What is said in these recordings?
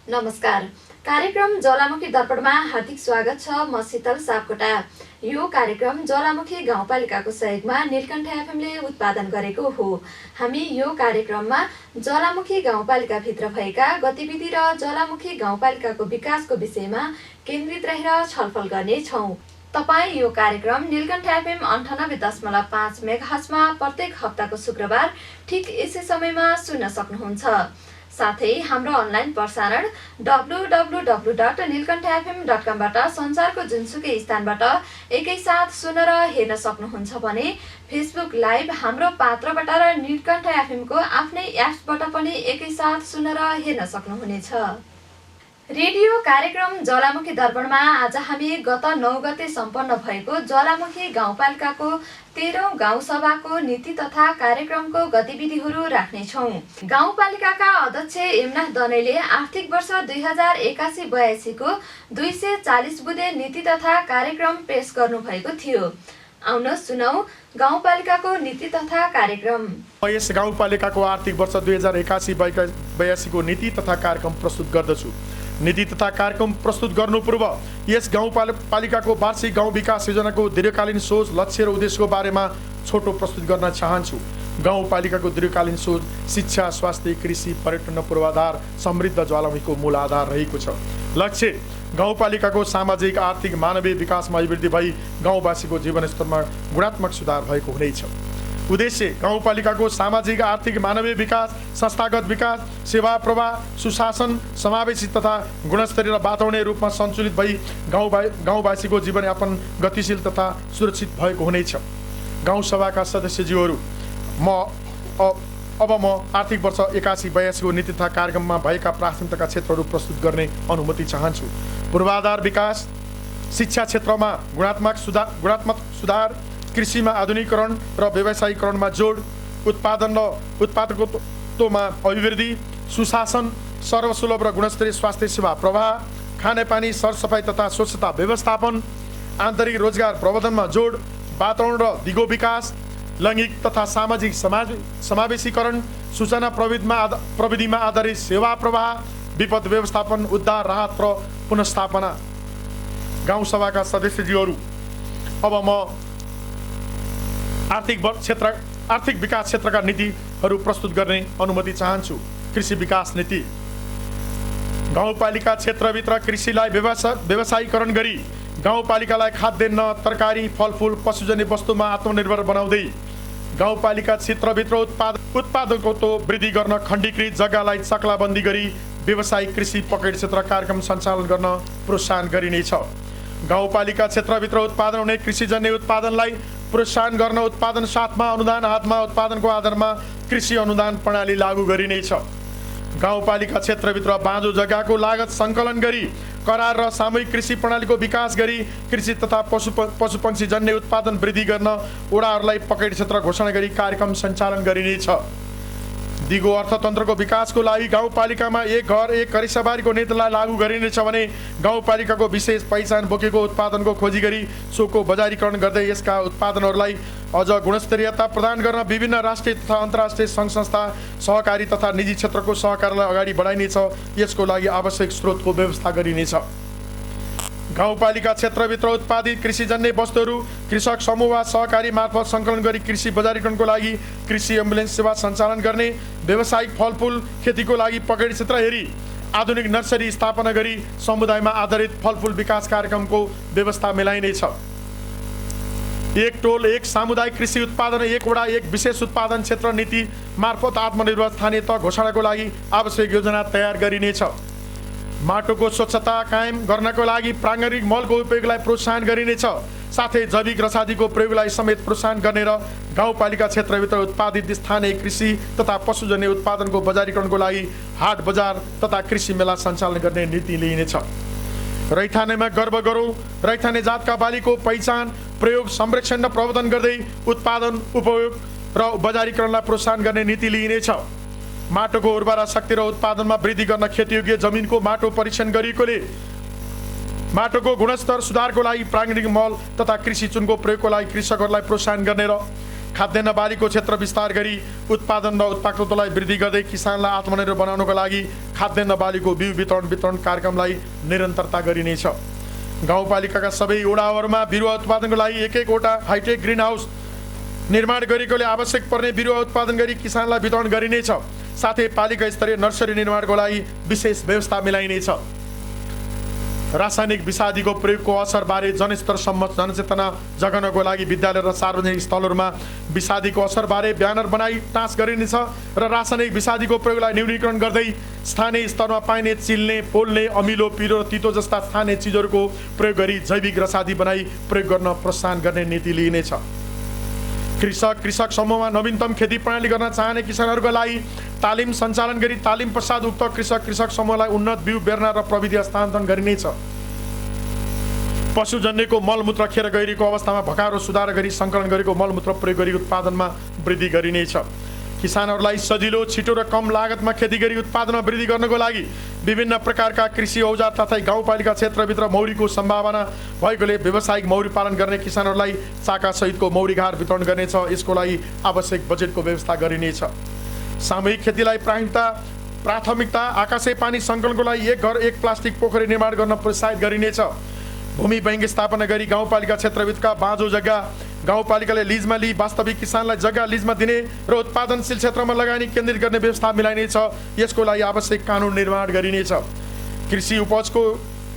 नमस्कार। कार्यक्रम ज्वालामुखी दर्पणमा हार्दिक स्वागत छ। म शीतल सापकोटा। यो कार्यक्रम ज्वालामुखी गाउँपालिकाको सहयोगमा नीलकण्ठ एफएमले उत्पादन गरेको हो। हामी यो कार्यक्रममा ज्वालामुखी गाउँपालिकाभित्र भएका गतिविधि र ज्वालामुखी गाउँपालिकाको विकासको विषयमा केन्द्रित रहेर छलफल गर्नेछौँ। तपाईँ यो कार्यक्रम नीलकण्ठ एफएम 98.5 मेगाहर्जमा प्रत्येक हप्ताको शुक्रबार ठिक यसै समयमा सुन्न सक्नुहुन्छ। साथै हाम्रो अनलाइन प्रसारण www.nilkanthaFM.com बाट संसारको जुनसुकै स्थानबाट एकैसाथ सुन्न र हेर्न सक्नुहुन्छ भने फेसबुक लाइभ हाम्रो पात्रबाट र नीलकण्ठ एफएमको आफ्नै एप्सबाट पनि एकैसाथ सुन्न र हेर्न सक्नुहुनेछ। रेडियो कार्यक्रम ज्वालामुखी दर्पणमा आज हामी गत 9 गते सम्पन्न भएको ज्वालामुखी गाउँपालिकाको 13औं गाउँसभाको नीति तथा कार्यक्रमको गतिविधिहरू राख्नेछौँ। गाउँपालिकाका अध्यक्ष यमुनाथ दनैले आर्थिक वर्ष 2081-82 को 240 बुँदे नीति तथा कार्यक्रम पेश गर्नुभएको थियो। आउनुहोस् सुनौ गाउँपालिकाको नीति तथा कार्यक्रम। यस गाउँपालिकाको आर्थिक वर्ष 2081-82 को नीति तथा कार्यक्रम प्रस्तुत गर्दछु। नीति तथा कार्यक्रम प्रस्तुत गर्नु पूर्व यस गाउँपालिकाको वार्षिक गाउँ विकास योजनाको दीर्घकालीन सोच, लक्ष्य र उद्देश्यको बारेमा छोटो प्रस्तुत गर्न चाहन्छु। गाउँपालिकाको दीर्घकालीन सोच शिक्षा, स्वास्थ्य, कृषि, पर्यटन र पूर्वाधार समृद्ध ज्वालामुखीको मूल आधार रहेको छ। लक्ष्य गाउँपालिकाको सामाजिक, आर्थिक, मानवीय विकासमा अभिवृद्धि भई गाउँवासीको जीवनस्तरमा गुणात्मक सुधार भएको हुनेछ। उद्देश्य गाउँपालिकाको सामाजिक, आर्थिक, मानवीय विकास, संस्थागत विकास, सेवा प्रवाह, सुशासन, समावेशी तथा गुणस्तरीय र वातावरणीय रूपमा सन्तुलित भई गाउँवासीको जीवनयापन गतिशील तथा सुरक्षित भएको हुनेछ। गाउँसभाका सदस्यज्यूहरू, अब म आर्थिक वर्ष 81-82 को नीति तथा कार्यक्रममा भएका प्राथमिकताका क्षेत्रहरू प्रस्तुत गर्ने अनुमति चाहन्छु। पूर्वाधार विकास, शिक्षा क्षेत्रमा गुणात्मक सुधार, कृषिमा आधुनिकीकरण र व्यवसायीकरणमा जोड, उत्पादन र उत्पादकत्वमा अभिवृद्धि, सुशासन, सर्वसुलभ र गुणस्तरीय स्वास्थ्य सेवा प्रवाह, खानेपानी, सरसफाइ तथा स्वच्छता व्यवस्थापन, आन्तरिक रोजगार प्रवर्धनमा जोड, वातावरण र दिगो विकास, लैङ्गिक तथा सामाजिक समावेशीकरण, सूचना प्रविधिमा आधारित सेवा प्रवाह, विपद व्यवस्थापन, उद्धार, राहत र पुनर्स्थापना। गाउँसभाका सदस्यज्यूहरू, अब म आर्थिक विकास क्षेत्रका नीतिहरू प्रस्तुत गर्ने अनुमति चाहन्छु। कृषि विकास नीति गाउँपालिका क्षेत्रभित्र कृषिलाई व्यवसायीकरण गरी गाउँपालिकालाई खाद्यान्न, तरकारी, फलफुल, पशुजन्य वस्तुमा आत्मनिर्भर बनाउँदै गाउँपालिका क्षेत्रभित्र उत्पादकत्व वृद्धि गर्न खण्डीकृत जग्गालाई चक्लाबन्दी गरी व्यवसायिक कृषि पकेट क्षेत्र कार्यक्रम सञ्चालन गर्न प्रोत्साहन गरिनेछ। गाउँपालिका क्षेत्रभित्र उत्पादन हुने कृषिजन्य उत्पादनलाई प्रोत्साहन गर्न उत्पादन साथमा अनुदान, हातमा उत्पादनको आधारमा कृषि अनुदान प्रणाली लागू गरिनेछ। गाउँपालिका क्षेत्रभित्र बाँझो जग्गाको लागत सङ्कलन गरी करार र सामूहिक कृषि प्रणालीको विकास गरी कृषि तथा पशुपक्षीजन्य उत्पादन वृद्धि गर्न वडाहरूलाई पकेट क्षेत्र घोषणा गरी कार्यक्रम सञ्चालन गरिनेछ। दिगो अर्थतन्त्रको विकासको लागि गाउँपालिकामा एक घर एक करिसवारीको नीतिलाई लागू गरिनेछ भने गाउँपालिकाको विशेष पहिचान बोकेको उत्पादनको खोजी गरी सोको बजारीकरण गर्दै यसका उत्पादनहरूलाई अझ गुणस्तरीयता प्रदान गर्न विभिन्न राष्ट्रिय तथा अन्तर्राष्ट्रिय सङ्घ संस्था, सहकारी तथा निजी क्षेत्रको सहकारलाई अगाडि बढाइनेछ। यसको लागि आवश्यक स्रोतको व्यवस्था गरिनेछ। गाउँपालिका क्षेत्रभित्र उत्पादित कृषिजन्य वस्तुहरू कृषक समूह वा सहकारी मार्फत सङ्कलन गरी कृषि बजारीकरणको लागि कृषि एम्बुलेन्स सेवा सञ्चालन गर्ने, व्यावसायिक फलफुल खेतीको लागि पकेट क्षेत्र हेरी आधुनिक नर्सरी स्थापना गरी समुदायमा आधारित फलफुल विकास कार्यक्रमको व्यवस्था मिलाइनेछ। एक टोल एक सामुदायिक कृषि उत्पादन, एक वडा एक विशेष उत्पादन क्षेत्र नीति मार्फत आत्मनिर्भर स्थानीयता घोषणाको लागि आवश्यक योजना तयार गरिनेछ। माटोको स्वच्छता कायम गर्नको लागि प्राङ्गारिक मलको उपयोगलाई प्रोत्साहन गरिनेछ। साथै जैविक रसादीको प्रयोगलाई समेत प्रोत्साहन गर्ने र गाउँपालिका क्षेत्रभित्र उत्पादित स्थानीय कृषि तथा पशुजन्य उत्पादनको बजारीकरणको लागि हाट बजार तथा कृषि मेला सञ्चालन गर्ने नीति लिइनेछ। रैथानेमा गर्व गरौँ, रैथाने जातका बालीको पहिचान, प्रयोग, संरक्षण र प्रवर्धन गर्दै उत्पादन, उपयोग र बजारीकरणलाई प्रोत्साहन गर्ने नीति लिइनेछ। माटोको उर्वरा शक्ति र उत्पादनमा वृद्धि गर्न खेतीयोग्य जमिनको माटो परीक्षण गरिएकोले माटोको गुणस्तर सुधारको लागि प्राङ्गारिक मल तथा कृषि चुनको प्रयोगको लागि कृषकहरूलाई प्रोत्साहन गर्ने र खाद्यान्न बालीको क्षेत्र विस्तार गरी उत्पादन र उत्पादकतालाई वृद्धि गर्दै किसानलाई आत्मनिर्भर बनाउनको लागि खाद्यान्न बालीको बिउ वितरण कार्यक्रमलाई निरन्तरता गरिनेछ। गाउँपालिकाका सबै वडाहरूमा बिरुवा उत्पादनको लागि एक वटा हाइटेक ग्रिन हाउस निर्माण गरेकोले आवश्यक पर्ने बिरुवा उत्पादन गरी किसानलाई वितरण गरिनेछ। साथै पालिका स्तरीय नर्सरी निर्माणको लागि विशेष व्यवस्था मिलाइनेछ। रासायनिक विषादीको प्रयोगको असरबारे जनस्तरसम्म जनचेतना जगाउनको लागि विद्यालय र सार्वजनिक स्थलहरूमा विषादीको असरबारे ब्यानर बनाई टाँस गरिनेछ र रासायनिक विषादीको प्रयोगलाई न्यूनीकरण गर्दै स्थानीय स्तरमा पाइने चिल्ने, पोल्ने, अमिलो, पिरो र तितो जस्ता स्थानीय चिजहरूको प्रयोग गरी जैविक रसादी बनाई प्रयोग गर्न प्रोत्साहन गर्ने नीति लिइनेछ। कृषक समूहमा नवीनतम खेती प्रणाली गर्न चाहने किसानहरूका लागि तालिम सञ्चालन गरी तालिम पश्चात उक्त कृषक समूहलाई उन्नत बिउ बेर्ना र प्रविधि हस्तान्तरण गरिनेछ। पशुजन्यको मलमूत्र खेर गइरहेको अवस्थामा भकारो सुधार गरी सङ्कलन गरेको मलमूत्र प्रयोग गरी उत्पादनमा वृद्धि गरिनेछ। किसानहरूलाई सजिलो, छिटो र कम लागतमा खेती गरी उत्पादनमा वृद्धि गर्नको लागि विभिन्न प्रकारका कृषि औजार तथा गाउँपालिका क्षेत्रभित्र मौरीको सम्भावना भएकोले व्यावसायिक मौरी पालन गर्ने किसानहरूलाई चाका सहितको मौरी घार वितरण गर्नेछ। यसको लागि आवश्यक बजेटको व्यवस्था गरिनेछ। सामूहिक खेतीलाई प्राथमिकता आकाशे पानी सङ्कलनको लागि एक घर एक प्लास्टिक पोखरी निर्माण गर्न प्रोत्साहित गरिनेछ। भूमि बैंक स्थापना गरी गाउँपालिका क्षेत्रभित्रका बाँझो जग्गा गाउँपालिकाले लिजमा लिई वास्तविक किसानलाई जग्गा लिजमा दिने र उत्पादनशील क्षेत्रमा लगानी केन्द्रित गर्ने व्यवस्था मिलाइनेछ। यसको लागि आवश्यक कानुन निर्माण गरिनेछ। कृषि उपजको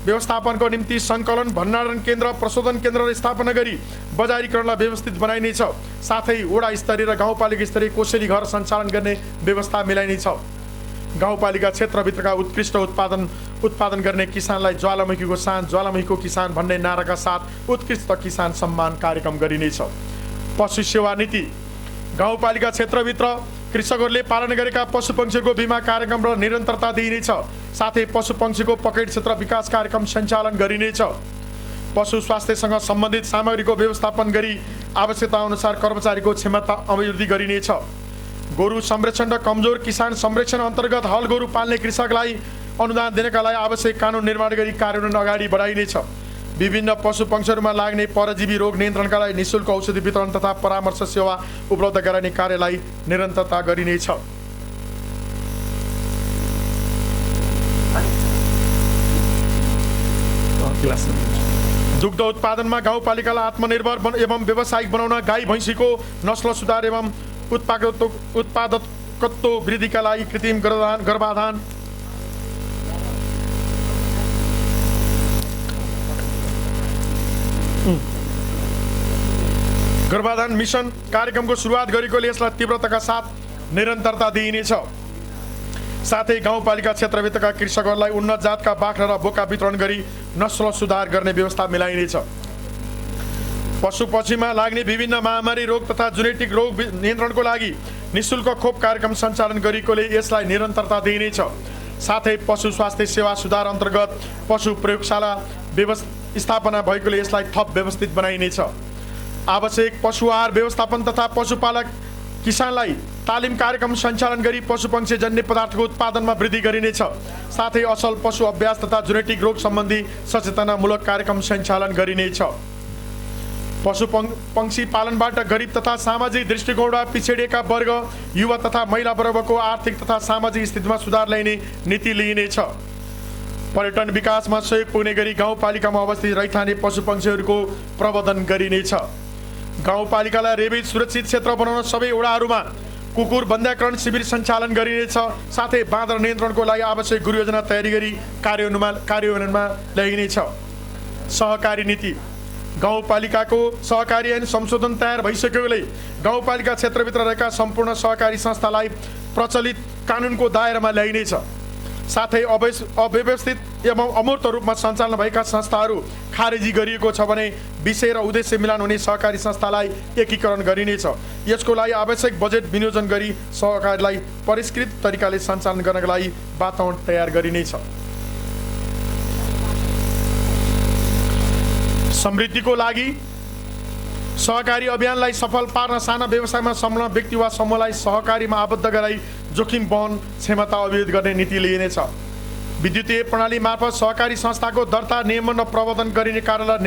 व्यवस्थापनको निम्ति सङ्कलन, भण्डारण केन्द्र, प्रशोधन केन्द्र स्थापना गरी बजारीकरणलाई व्यवस्थित बनाइनेछ। साथै वडा स्तरीय र गाउँपालिका स्तरीय कोसेली घर सञ्चालन गर्ने व्यवस्था मिलाइनेछ। गाउँपालिका क्षेत्रभित्रका उत्कृष्ट उत्पादन गर्ने किसानलाई ज्वालामुखीको किसान भन्ने नाराका साथ उत्कृष्ट किसान सम्मान कार्यक्रम गरिनेछ। पशु सेवा नीति गाउँपालिका क्षेत्रभित्र कृषकहरूले पालन गरेका पशुपक्षीहरूको बिमा कार्यक्रम र निरन्तरता दिइनेछ। साथै पशुपक्षीको पकेट क्षेत्र विकास कार्यक्रम सञ्चालन गरिनेछ। पशु स्वास्थ्यसँग सम्बन्धित सामग्रीको व्यवस्थापन गरी आवश्यकता अनुसार कर्मचारीको क्षमता अभिवृद्धि गरिनेछ। गोरु संरक्षण र कमजोर किसान संरक्षण अन्तर्गत हल गोरु पाल्ने कृषकलाई अनुदान दिनका लागि आवश्यक कानुन निर्माण गरी कार्यान्वयन अगाडि बढाइनेछ। विभिन्न पशुपक्षीहरूमा लाग्ने परजीवी रोग नियन्त्रणका लागि निःशुल्क औषधि वितरण तथा परामर्श सेवा उपलब्ध गराउने कार्यलाई निरन्तरता गरिनेछ। दुग्ध उत्पादनमा गाउँपालिकालाई आत्मनिर्भर एवं व्यावसायिक बनाउन गाई भैँसीको नस्ल सुधार एवं उत्पादकत्व वृद्धिका लागि कृत्रिम गर्भाधान मिसन कार्यक्रमको सुरुवात गरेकोले यसलाई तीव्रताका साथ निरन्तरता दिइनेछ। साथै गाउँपालिका क्षेत्रभित्रका कृषकहरूलाई उन्नत जातका बाख्रा र बोका वितरण गरी नस्ल सुधार गर्ने व्यवस्था मिलाइनेछ। पशुपक्षीमा लाग्ने विभिन्न महामारी रोग तथा जेनेटिक रोग नियन्त्रणको लागि निःशुल्क खोप कार्यक्रम सञ्चालन गरेकोले यसलाई निरन्तरता दिइनेछ। साथै पशु स्वास्थ्य सेवा सुधार अन्तर्गत पशु प्रयोगशाला स्थापना भएकोले यसलाई थप व्यवस्थित बनाइनेछ। आवश्यक पशु आहार व्यवस्थापन तथा पशुपालक किसानलाई तालिम कार्यक्रम सञ्चालन गरी पशुपक्षीजन्य पदार्थको उत्पादनमा वृद्धि गरिनेछ। साथै असल पशु अभ्यास तथा जेनेटिक रोग सम्बन्धी सचेतनामूलक कार्यक्रम सञ्चालन गरिनेछ। पशुपक्षी पालनबाट गरिब तथा सामाजिक दृष्टिकोणबाट पिछडिएका वर्ग, युवा तथा महिला वर्गको आर्थिक तथा सामाजिक स्थितिमा सुधार ल्याइने नीति लिइनेछ। पर्यटन विकासमा सहयोग पुग्ने गरी गाउँपालिकामा अवस्थित रैथाने पशुपक्षीहरूको प्रबन्धन गरिनेछ। गाउँपालिकालाई रेबिज सुरक्षित क्षेत्र बनाउन सबै वडाहरूमा कुकुर बन्ध्याकरण शिविर सञ्चालन गरिनेछ। साथै बाँदर नियन्त्रणको लागि आवश्यक गृहयोजना तयारी गरी कार्यान्वयनमा ल्याइनेछ। सहकारी नीति गाउँपालिकाको सहकारी ऐन संशोधन तयार भइसकेकोले गाउँपालिका क्षेत्रभित्र रहेका सम्पूर्ण सहकारी संस्थालाई प्रचलित कानुनको दायरामा ल्याइनेछ। साथै अव्यवस्थित एवं अमूर्त रूपमा सञ्चालन भएका संस्थाहरू खारेजी गरिएको छ भने विषय र उद्देश्य मिलान हुने सहकारी संस्थालाई एकीकरण गरिनेछ। यसको लागि आवश्यक बजेट विनियोजन गरी सहकारीलाई परिष्कृत तरिकाले सञ्चालन गर्नका लागि वातावरण तयार गरिनेछ। समृद्धिको लागि सहकारी अभियानलाई सफल पार्न साना व्यवसायमा संलग्न व्यक्ति वा समूहलाई सहकारीमा आबद्ध गराई जोखिम वहन क्षमता अभिवृद्धि गर्ने नीति लिइनेछ। विद्युतीय प्रणाली मार्फत सहकारी संस्थाको दर्ता, नियमन र प्रबन्धन गरिने कार्यलाई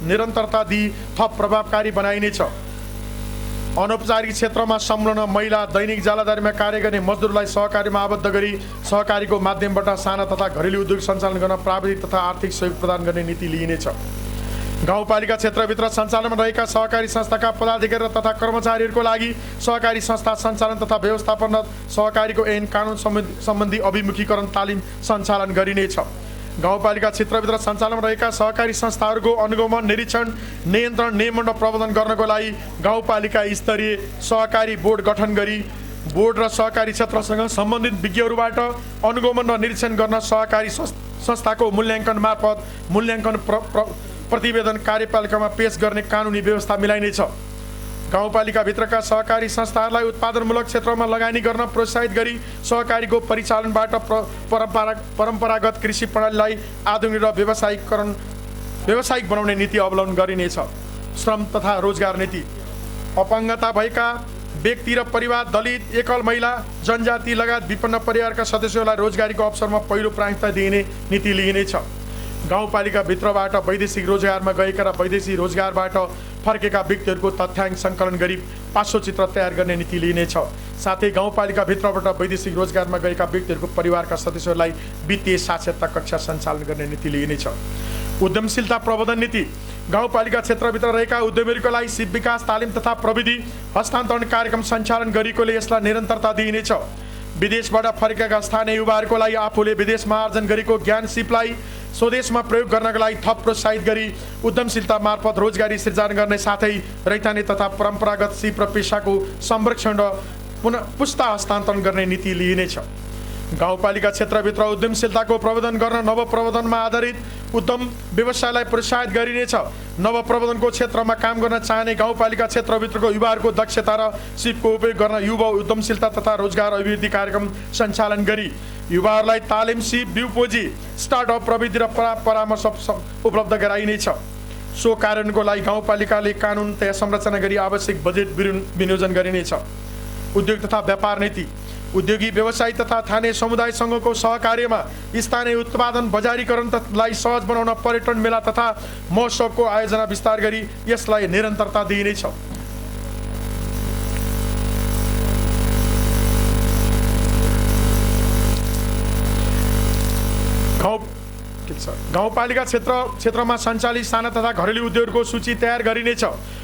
निरन्तरता दिई थप प्रभावकारी बनाइनेछ। अनौपचारिक क्षेत्रमा संलग्न महिला दैनिक जालादारीमा कार्य गर्ने मजदुरलाई सहकारीमा आबद्ध गरी सहकारीको माध्यमबाट साना तथा घरेलु उद्योग सञ्चालन गर्न प्राविधिक तथा आर्थिक सहयोग प्रदान गर्ने नीति लिइनेछ। गाउँपालिका क्षेत्रभित्र सञ्चालनमा रहेका सहकारी संस्थाका पदाधिकारी तथा कर्मचारीहरूको लागि सहकारी संस्था सञ्चालन तथा व्यवस्थापन र सहकारीको ऐन कानुन सम्बन्धी अभिमुखीकरण तालिम सञ्चालन गरिनेछ। गाउँपालिका क्षेत्रभित्र सञ्चालनमा रहेका सहकारी संस्थाहरूको अनुगमन, निरीक्षण, नियन्त्रण, नियमन र प्रबन्धन गर्नको लागि गाउँपालिका स्तरीय सहकारी बोर्ड गठन गरी बोर्ड र सहकारी क्षेत्रसँग सम्बन्धित विज्ञहरूबाट अनुगमन र निरीक्षण गर्न सहकारी संस्थाको मूल्याङ्कन मार्फत मूल्याङ्कन प्रतिवेदन कार्यपालिकामा पेश गर्ने कानुनी व्यवस्था मिलाइनेछ। गाउँपालिकाभित्रका सहकारी संस्थाहरूलाई उत्पादनमूलक क्षेत्रमा लगानी गर्न प्रोत्साहित गरी सहकारीको परिचालनबाट परम्परागत कृषि प्रणालीलाई आधुनिक र व्यावसायिक बनाउने नीति अवलम्बन गरिनेछ। श्रम तथा रोजगार नीति अपाङ्गता भएका व्यक्ति र परिवार, दलित, एकल महिला, जनजाति लगायत विपन्न परिवारका सदस्यहरूलाई रोजगारीको अवसरमा पहिलो प्राथमिकता दिइने नीति लिइनेछ। गाउँपालिकाभित्रबाट वैदेशिक रोजगारमा गएका र वैदेशिक रोजगारबाट फर्केका व्यक्तिहरूको तथ्याङ्क सङ्कलन गरी पार्श्वचित्र तयार गर्ने नीति लिइनेछ। साथै गाउँपालिकाभित्रबाट वैदेशिक रोजगारमा गएका व्यक्तिहरूको परिवारका सदस्यहरूलाई वित्तीय साक्षरता कक्षा सञ्चालन गर्ने नीति लिइनेछ। उद्यमशीलता प्रबन्धन नीति गाउँपालिका क्षेत्रभित्र रहेका उद्यमीहरूको लागि सिप विकास तालिम तथा प्रविधि हस्तान्तरण कार्यक्रम सञ्चालन गरिएकोले यसलाई निरन्तरता दिइनेछ। विदेशबाट फर्केका स्थानीय युवाहरूको लागि आफूले विदेशमा आर्जन गरेको ज्ञान सिपलाई स्वदेशमा प्रयोग गर्नका लागि थप प्रोत्साहित गरी उद्यमशीलता मार्फत रोजगारी सिर्जना गर्ने साथै रैथाने तथा परम्परागत सिप र पेसाको संरक्षण र पुस्ता हस्तान्तरण गर्ने नीति लिइनेछ। गाउँपालिका क्षेत्रभित्र उद्यमशीलताको प्रबन्धन गर्न नवप्रबन्धनमा आधारित उद्यम व्यवसायलाई प्रोत्साहित गरिनेछ। नवप्रबन्धनको क्षेत्रमा काम गर्न चाहने गाउँपालिका क्षेत्रभित्रको युवाहरूको दक्षता र सिपको उपयोग गर्न युवा उद्यमशीलता तथा रोजगार अभिवृद्धि कार्यक्रम सञ्चालन गरी युवाहरूलाई तालिम, सिप, बिउ पुँजी, स्टार्टअप प्रविधि र परामर्श उपलब्ध गराइनेछ। सो कार्यान्वयनको लागि गाउँपालिकाले कानुन तया संरचना गरी आवश्यक बजेट विनियोजन गरिनेछ। उद्योग तथा व्यापार नीति उद्योगी व्यवसायी तथा स्थानीय समुदाय सङ्घको सहकार्यमा स्थानीय उत्पादन बजारीकरणलाई सहज बनाउन पर्यटन मेला तथा महोत्सवको आयोजना विस्तार गरी यसलाई निरन्तरता दिइनेछ। गाउँपालिका क्षेत्रमा सञ्चालित साना तथा घरेलु उद्योगहरूको सूची तयार गरिनेछ।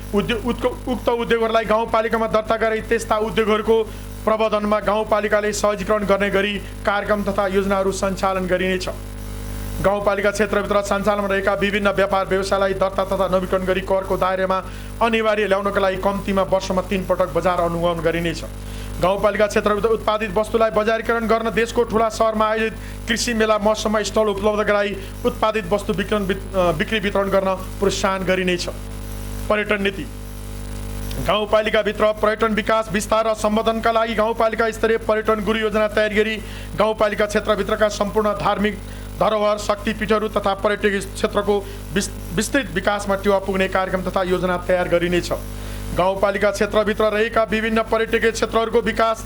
उक्त उद्योगहरूलाई गाउँपालिकामा दर्ता गरी त्यस्ता उद्योगहरूको प्रबन्धनमा गाउँपालिकाले सहजीकरण गर्ने गरी कार्यक्रम तथा योजनाहरू सञ्चालन गरिनेछ। गाउँपालिका क्षेत्रभित्र सञ्चालनमा रहेका विभिन्न व्यापार व्यवसायलाई दर्ता तथा नवीकरण गरी करको दायरामा अनिवार्य ल्याउनका लागि कम्तीमा वर्षमा 3 पटक बजार अनुगमन गरिनेछ। गाउँपालिका क्षेत्रभित्र उत्पादित वस्तुलाई बजारीकरण गर्न देशको ठुला सहरमा आयोजित कृषि मेला महोत्सवमा स्टल उपलब्ध गराई उत्पादित वस्तु बिक्री वितरण गर्न प्रोत्साहन गरिनेछ। पर्यटन नीति गाउँपालिकाभित्र पर्यटन विकास विस्तार र सम्बोधनका लागि गाउँपालिका स्तरीय पर्यटन गुरु योजना तयार गरी गाउँपालिका क्षेत्रभित्रका सम्पूर्ण धार्मिक धरोहर, शक्तिपीठहरू तथा पर्यटकीय क्षेत्रको विस्तृत विकासमा टेवा पुग्ने कार्यक्रम तथा योजना तयार गरिनेछ। गाउँपालिका क्षेत्रभित्र रहेका विभिन्न पर्यटकीय क्षेत्रहरूको विकास,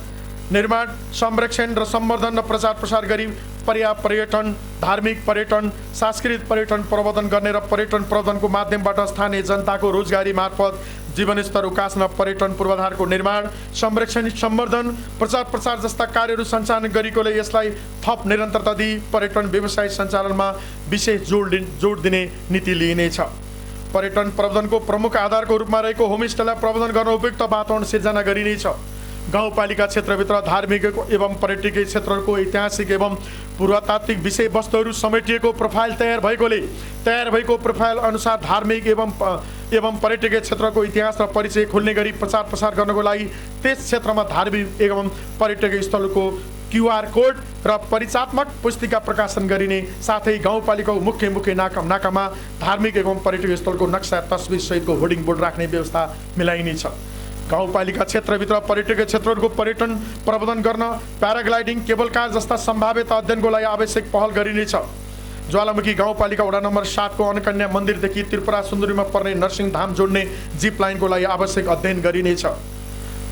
निर्माण, संरक्षण र सम्वर्धन र प्रचार प्रसार गरी पर्यटन, धार्मिक पर्यटन, सांस्कृतिक पर्यटन प्रबन्धन गर्ने र पर्यटन प्रबन्धनको माध्यमबाट स्थानीय जनताको रोजगारी मार्फत जीवनस्तर उकास्न पर्यटन पूर्वाधारको निर्माण, संरक्षण, सम्वर्धन, प्रचार प्रसार जस्ता कार्यहरू सञ्चालन गरेकोले यसलाई थप निरन्तरता दिई पर्यटन व्यवसाय सञ्चालनमा विशेष जोड दिने नीति लिइनेछ। पर्यटन प्रबन्धनको प्रमुख आधारको रूपमा रहेको होमस्टेलाई प्रबन्धन गर्न उपयुक्त वातावरण सिर्जना गरिनेछ। गाउँपालिका क्षेत्रभित्र धार्मिक एवं पर्यटकीय क्षेत्रहरूको ऐतिहासिक एवं पुरातात्विक विषयवस्तुहरू समेटिएको प्रोफाइल तयार भएको प्रोफाइल अनुसार धार्मिक एवं पर्यटकीय क्षेत्रको इतिहास र परिचय खोल्ने गरी प्रचार प्रसार गर्नको लागि त्यस क्षेत्रमा धार्मिक एवं पर्यटकीय स्थलको QR कोड र परिचयात्मक पुस्तिका प्रकाशन गरिने साथै गाउँपालिकाको मुख्य नाकामा धार्मिक एवं पर्यटकीय स्थलको नक्सा तस्बिर सहितको होर्डिङ बोर्ड राख्ने व्यवस्था मिलाइनेछ। गाउँपालिका क्षेत्रभित्र पर्यटकीय क्षेत्रहरूको पर्यटन प्रबन्धन गर्न प्याराग्लाइडिङ, केबल कार जस्ता सम्भावित अध्ययनको लागि आवश्यक पहल गरिनेछ। ज्वालामुखी गाउँपालिका वडा नम्बर 7 को अन्नकन्या मन्दिरदेखि त्रिपुरा सुन्दरीमा पर्ने नरसिंहधाम जोड्ने जिप लाइनको लागि आवश्यक अध्ययन गरिनेछ।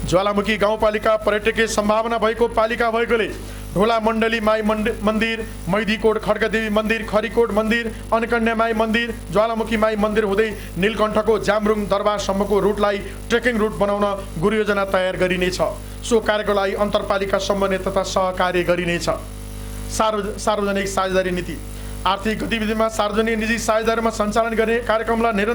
ज्वालामुखी गाउँपालिका पर्यटकीय सम्भावना भएको पालिका भएकोले ढोला मण्डली माई मन्दिर, मैदीकोट खड्गदेवी मन्दिर, खरीकोट मन्दिर, अनकन्या माई मन्दिर, ज्वालामुखी माई मन्दिर हुँदै नीलकण्ठको जामरुङ दरबारसम्मको रुटलाई ट्रेकिङ रुट बनाउन गुरुयोजना तयार गरिनेछ। सो कार्यको लागि अन्तरपालिका समन्वय तथा सहकार्य गरिनेछ। सार्वजनिक साझेदारी नीति आर्थिक गतिविधिमा सार्वजनिक निजी साझेदारीमा सञ्चालन गर्ने कार्यक्रमलाई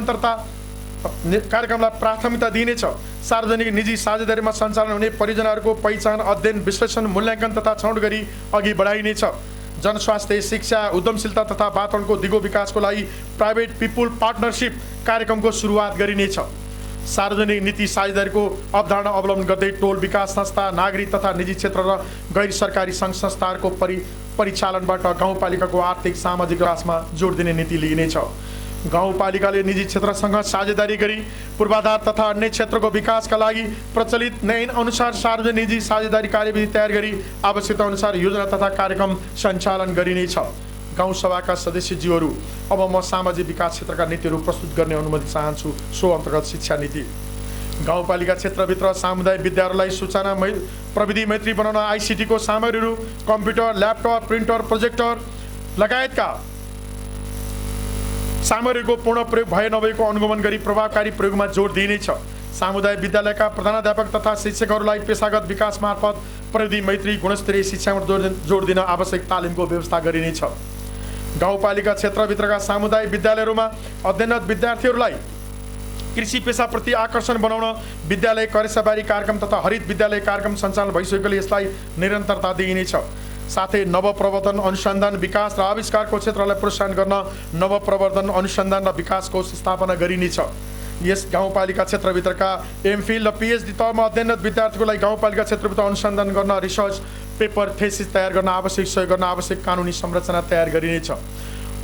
प्राथमिकता दिइनेछ। सार्वजनिक निजी साझेदारीमा सञ्चालन हुने परियोजनाहरूको पहिचान, अध्ययन, विश्लेषण, मूल्याङ्कन तथा छनौट गरी अघि बढाइनेछ। जनस्वास्थ्य, शिक्षा, उद्यमशीलता तथा वातावरणको दिगो विकासको लागि प्राइभेट पिपुल पार्टनरसिप कार्यक्रमको सुरुवात गरिनेछ। सार्वजनिक नीति साझेदारीको अवधारणा अवलम्बन गर्दै टोल विकास संस्था, नागरिक तथा निजी क्षेत्र र गैर सरकारी सङ्घ संस्थाहरूको परिचालनबाट गाउँपालिकाको आर्थिक सामाजिक विकासमा जोड दिने नीति लिइनेछ। गाउँपालिकाले निजी क्षेत्रसँग साझेदारी गरी पूर्वाधार तथा अन्य क्षेत्रको विकासका लागि प्रचलित ऐन अनुसार सार्वजनिक निजी साझेदारी कार्यविधि तयार गरी आवश्यकता अनुसार योजना तथा कार्यक्रम सञ्चालन गरिनेछ। गाउँसभाका सदस्यज्यूहरू, अब म सामाजिक विकास क्षेत्रका नीतिहरू प्रस्तुत गर्ने अनुमति चाहन्छु। सो अन्तर्गत शिक्षा नीति गाउँपालिका क्षेत्रभित्र सामुदायिक विद्यालयलाई सूचना प्रविधि मैत्री बनाउन आइसिटीको सामग्रीहरू, कम्प्युटर, ल्यापटप, प्रिन्टर, प्रोजेक्टर लगायतका सामग्रीको पूर्ण प्रयोग भए नभएको अनुगमन गरी प्रभावकारी प्रयोगमा जोड दिइनेछ। सामुदायिक विद्यालयका प्रधानाध्यापक तथा शिक्षकहरूलाई पेशागत विकास मार्फत प्रविधि मैत्री गुणस्तरीय शिक्षामा जोड दिन आवश्यक तालिमको व्यवस्था गरिनेछ। गाउँपालिका क्षेत्रभित्रका सामुदायिक विद्यालयहरूमा अध्ययनरत विद्यार्थीहरूलाई कृषि पेसाप्रति आकर्षण बनाउन विद्यालय करेसाबारी कार्यक्रम तथा हरित विद्यालय कार्यक्रम सञ्चालन भइसकेकोले यसलाई निरन्तरता दिइनेछ। साथै नवप्रवर्धन, अनुसन्धान, विकास र आविष्कारको क्षेत्रलाई प्रोत्साहन गर्न नवप्रवर्धन, अनुसन्धान र विकास कोष स्थापना गरिनेछ। यस गाउँपालिका क्षेत्रभित्रका एमफिल र पिएचडी तहमा अध्ययनरत विद्यार्थीको लागि गाउँपालिका क्षेत्रभित्र अनुसन्धान गर्न, रिसर्च पेपर, थेसिस तयार गर्न आवश्यक सहयोग गर्न आवश्यक कानुनी संरचना तयार गरिनेछ।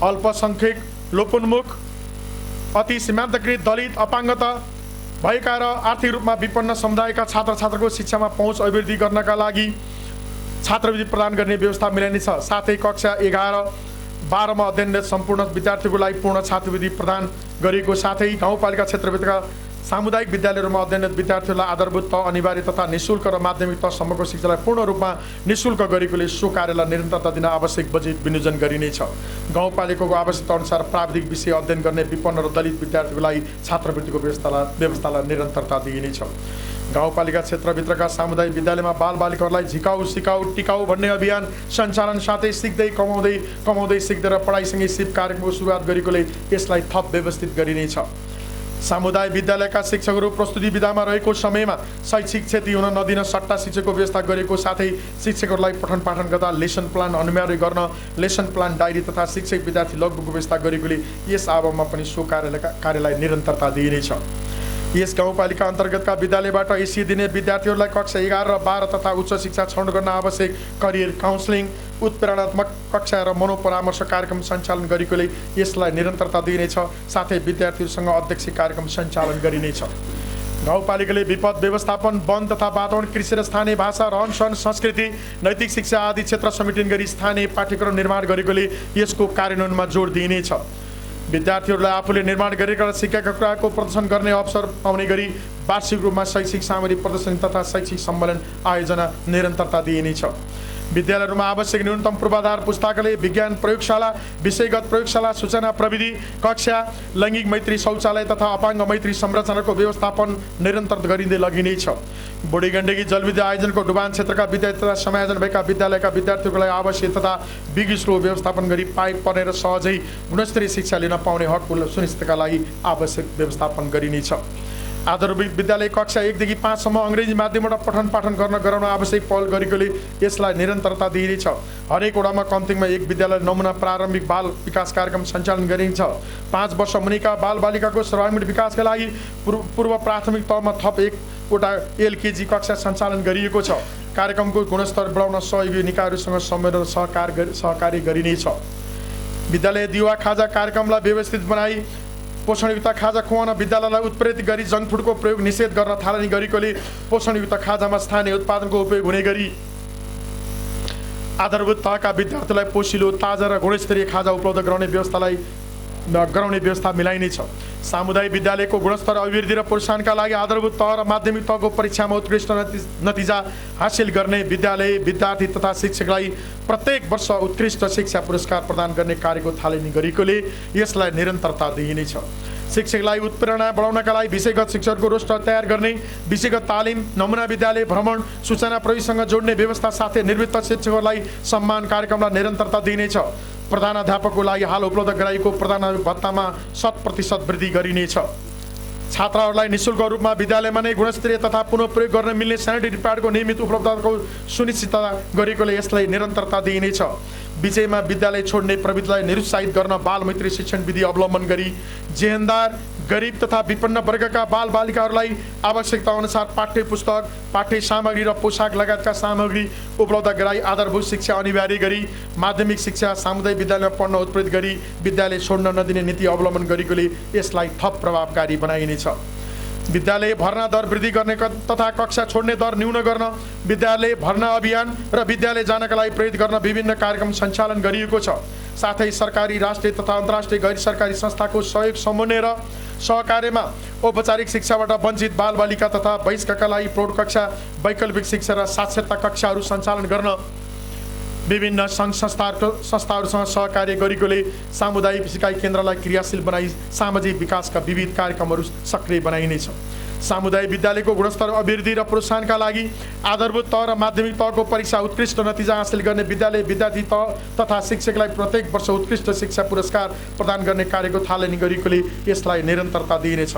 अल्पसङ्ख्यक, लोपोन्मुख, अति सीमान्तकृत, दलित, अपाङ्गता भएका र आर्थिक रूपमा विपन्न समुदायका छात्रछात्राको शिक्षामा पहुँच अभिवृद्धि गर्नका लागि छात्रवृत्ति प्रदान गर्ने व्यवस्था मिलाइनेछ। साथै कक्षा 11-12 मा अध्ययनरत सम्पूर्ण विद्यार्थीको लागि पूर्ण छात्रवृत्ति प्रदान गरिएको साथै गाउँपालिका क्षेत्रभित्रका सामुदायिक विद्यालयहरूमा अध्ययनरत विद्यार्थीहरूलाई आधारभूत तह, अनिवार्य तथा निःशुल्क र माध्यमिक तहसम्मको शिक्षालाई पूर्ण रूपमा निःशुल्क गरेकोले सो कार्यलाई निरन्तरता दिन आवश्यक बजेट विनियोजन गरिनेछ। गाउँपालिकाको आवश्यकता अनुसार प्राविधिक विषय अध्ययन गर्ने विपन्न र दलित विद्यार्थीको लागि छात्रवृत्तिको व्यवस्थालाई निरन्तरता दिइनेछ। गाउँपालिका क्षेत्रभित्रका सामुदायिक विद्यालयमा बालबालिकाहरूलाई झिकाउ सिकाउ टिकाउ भन्ने अभियान सञ्चालन साथै सिक्दै कमाउँदै सिक्दै र पढाइसँगै सिप कार्यक्रमको सुरुवात गरेकोले यसलाई थप व्यवस्थित गरिनेछ। सामुदायिक विद्यालयका शिक्षकहरू प्रस्तुति विधामा रहेको समयमा शैक्षिक क्षति हुन नदिन सट्टा शिक्षकको व्यवस्था गरेको साथै शिक्षकहरूलाई पठन पाठन गर्दा लेसन प्लान अनिवार्य गर्न लेसन प्लान डायरी तथा शिक्षक विद्यार्थी लगबुकको व्यवस्था गरेकोले यस आवमा पनि सो कार्यलाई निरन्तरता दिइनेछ। यस गाउँपालिका अन्तर्गतका विद्यालयबाट एसिए दिने विद्यार्थीहरूलाई कक्षा 11 र 12 तथा उच्च शिक्षा छनौट गर्न आवश्यक करियर काउन्सिलिङ, उत्प्रेरणात्मक कक्षा र मनोपरामर्श कार्यक्रम सञ्चालन गरेकोले यसलाई निरन्तरता दिइनेछ। साथै विद्यार्थीहरूसँग अध्यक्ष कार्यक्रम सञ्चालन गरिनेछ। गाउँपालिकाले विपद व्यवस्थापन, वन तथा वातावरण, कृषि र स्थानीय भाषा, रहनसहन, संस्कृति, नैतिक शिक्षा आदि क्षेत्र समेटन गरी स्थानीय पाठ्यक्रम निर्माण गरेकोले यसको कार्यान्वयनमा जोड दिइनेछ। विद्यार्थीहरूलाई आफूले निर्माण गरेका र सिकेका कुराको प्रदर्शन गर्ने अवसर पाउने गरी वार्षिक रूपमा शैक्षिक सामग्री प्रदर्शनी तथा शैक्षिक सम्मेलन आयोजना निरन्तरता दिइनेछ। विद्यालयहरूमा आवश्यक न्यूनतम पूर्वाधार पुस्तकालय, विज्ञान प्रयोगशाला, विषयगत प्रयोगशाला, सूचना प्रविधि कक्षा, लैङ्गिक मैत्री शौचालय तथा अपाङ्ग मैत्री संरचनाको व्यवस्थापन निरन्तर गरिँदै लगिनेछ। बुढी गण्डकी जलविद्युत आयोजनको डुबान क्षेत्रका विद्यार्थी तथा समायोजन भएका विद्यालयका विद्यार्थीहरूको लागि आवश्यक तथा विगिस्रो व्यवस्थापन गरी पाइप पर्ने र सहजै गुणस्तरीय शिक्षा लिन पाउने हक सुनिश्चितका लागि आवश्यक व्यवस्थापन गरिनेछ। आधारभूत विद्यालय कक्षा 1 देखि 5 सम्म अङ्ग्रेजी माध्यमबाट पठन पाठन गराउन आवश्यक पहल गरेकोले यसलाई निरन्तरता दिइनेछ। हरेक वडामा कम्तीमा एक विद्यालय नमुना प्रारम्भिक बाल विकास कार्यक्रम सञ्चालन गरिन्छ। 5 वर्ष मुनिका बालबालिकाको सर्वाङ्गीण विकासका लागि पूर्व प्राथमिक तहमा थप 1वटा एलकेजी कक्षा सञ्चालन गरिएको छ। कार्यक्रमको गुणस्तर बढाउन सहयोगी निकायहरूसँग समन्वय र सहकार्य गरिनेछ। विद्यालय दिवा खाजा कार्यक्रमलाई व्यवस्थित बनाई पोषणयुक्त खाजा खुवाउन विद्यालयलाई उत्प्रेरित गरी जङ्क फुडको प्रयोग निषेध गर्न थालनी गरेकोले पोषणयुक्त खाजामा स्थानीय उत्पादनको उपयोग हुने गरी आधारभूत तहका विद्यार्थीलाई पोषिलो, ताजा र गुणस्तरीय खाजा उपलब्ध गराउने व्यवस्थालाई गराउने व्यवस्था मिलाइनेछ। सामुदायिक विद्यालयको गुणस्तर अभिवृद्धि र प्रोत्साहनका लागि आधारभूत तह र माध्यमिक तहको परीक्षामा उत्कृष्ट नतिजा हासिल गर्ने विद्यालय विद्यार्थी तथा शिक्षकलाई प्रत्येक वर्ष उत्कृष्ट शिक्षा पुरस्कार प्रदान गर्ने कार्यको थालनी गरेकोले यसलाई निरन्तरता दिइनेछ। शिक्षकलाई उत्प्रेरणा बढाउनका लागि विषयगत शिक्षकको रोस्टर तयार गर्ने, विषयगत तालिम, नमुना विद्यालय भ्रमण, सूचना प्रविधिसँग जोड्ने व्यवस्था साथै निवृत्त शिक्षकहरूलाई सम्मान कार्यक्रमलाई निरन्तरता दिइनेछ। प्रधानाध्यापकको लागि हाल उपलब्ध गराइएको प्रधान भत्तामा 100% वृद्धि गरिनेछ। छात्राहरूलाई निःशुल्क रूपमा विद्यालयमा नै गुणस्तरीय तथा पुनः प्रयोग गर्न मिल्ने सेनिटरी प्याडको नियमित उपलब्धताको सुनिश्चितता गरेकोले यसलाई निरन्तरता दिइनेछ। विषयमा विद्यालय छोड्ने प्रवृत्तिलाई निरुत्साहित गर्न बालमैत्री शिक्षण विधि अवलम्बन गरी जेहेन्दार, गरिब तथा विपन्न वर्गका बालबालिकाहरूलाई आवश्यकता अनुसार पाठ्य पुस्तक, पाठ्य सामग्री र पोसाक लगायतका सामग्री उपलब्ध गराई आधारभूत शिक्षा अनिवार्य गरी माध्यमिक शिक्षा सामुदायिक विद्यालयमा पढ्न उत्प्रेरित गरी विद्यालय छोड्न नदिने नीति अवलम्बन गरेकोले यसलाई थप प्रभावकारी बनाइनेछ। विद्यालय भर्ना दर वृद्धि गर्ने तथा कक्षा छोड्ने दर न्यून गर्न विद्यालय भर्ना अभियान र विद्यालय जानका लागि प्रेरित गर्न विभिन्न कार्यक्रम सञ्चालन गरिएको छ। साथै सरकारी, राष्ट्रिय तथा अन्तर्राष्ट्रिय गैर सरकारी संस्थाको सहयोग समन्वय र सहकार्यमा औपचारिक शिक्षाबाट वञ्चित बालबालिका तथा वयस्कका लागि प्रौढ कक्षा, वैकल्पिक शिक्षा र साक्षरता कक्षाहरू सञ्चालन गर्न विभिन्न सङ्घ संस्थाहरूसँग सहकार्य गरेकोले सामुदायिक सिकाइ केन्द्रलाई क्रियाशील बनाई सामाजिक विकासका विविध कार्यक्रमहरू सक्रिय बनाइनेछ। सामुदायिक विद्यालयको गुणस्तर अभिवृद्धि र प्रोत्साहनका लागि आधारभूत तह र माध्यमिक तहको परीक्षा उत्कृष्ट नतिजा हासिल गर्ने विद्यालय विद्यार्थी तह तथा शिक्षकलाई प्रत्येक वर्ष उत्कृष्ट शिक्षा पुरस्कार प्रदान गर्ने कार्यको थालनी गरेकोले यसलाई निरन्तरता दिइनेछ।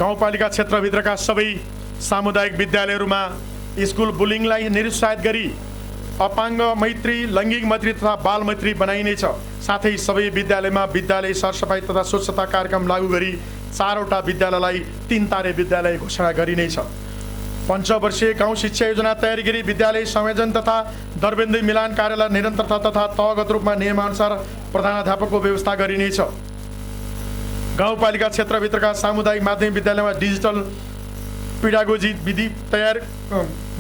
गाउँपालिका क्षेत्रभित्रका सबै सामुदायिक विद्यालयहरूमा स्कुल बुलिङलाई निरुत्साहित गरी अपाङ्ग मैत्री, लैङ्गिक मैत्री तथा बाल मैत्री बनाइनेछ। साथै सबै विद्यालयमा विद्यालय सरसफाइ तथा स्वच्छता कार्यक्रम लागू गरी 4वटा विद्यालयलाई 3 तारे विद्यालय घोषणा गरिनेछ। पञ्चवर्षीय गाउँ शिक्षा योजना तयारी गरी विद्यालय संयोजन तथा दरबन्दी मिलान कार्यलाई निरन्तरता तथा तहगत रूपमा नियमानुसार प्रधानाध्यापकको व्यवस्था गरिनेछ। गाउँपालिका क्षेत्रभित्रका सामुदायिक माध्यमिक विद्यालयमा डिजिटल पेडागोजी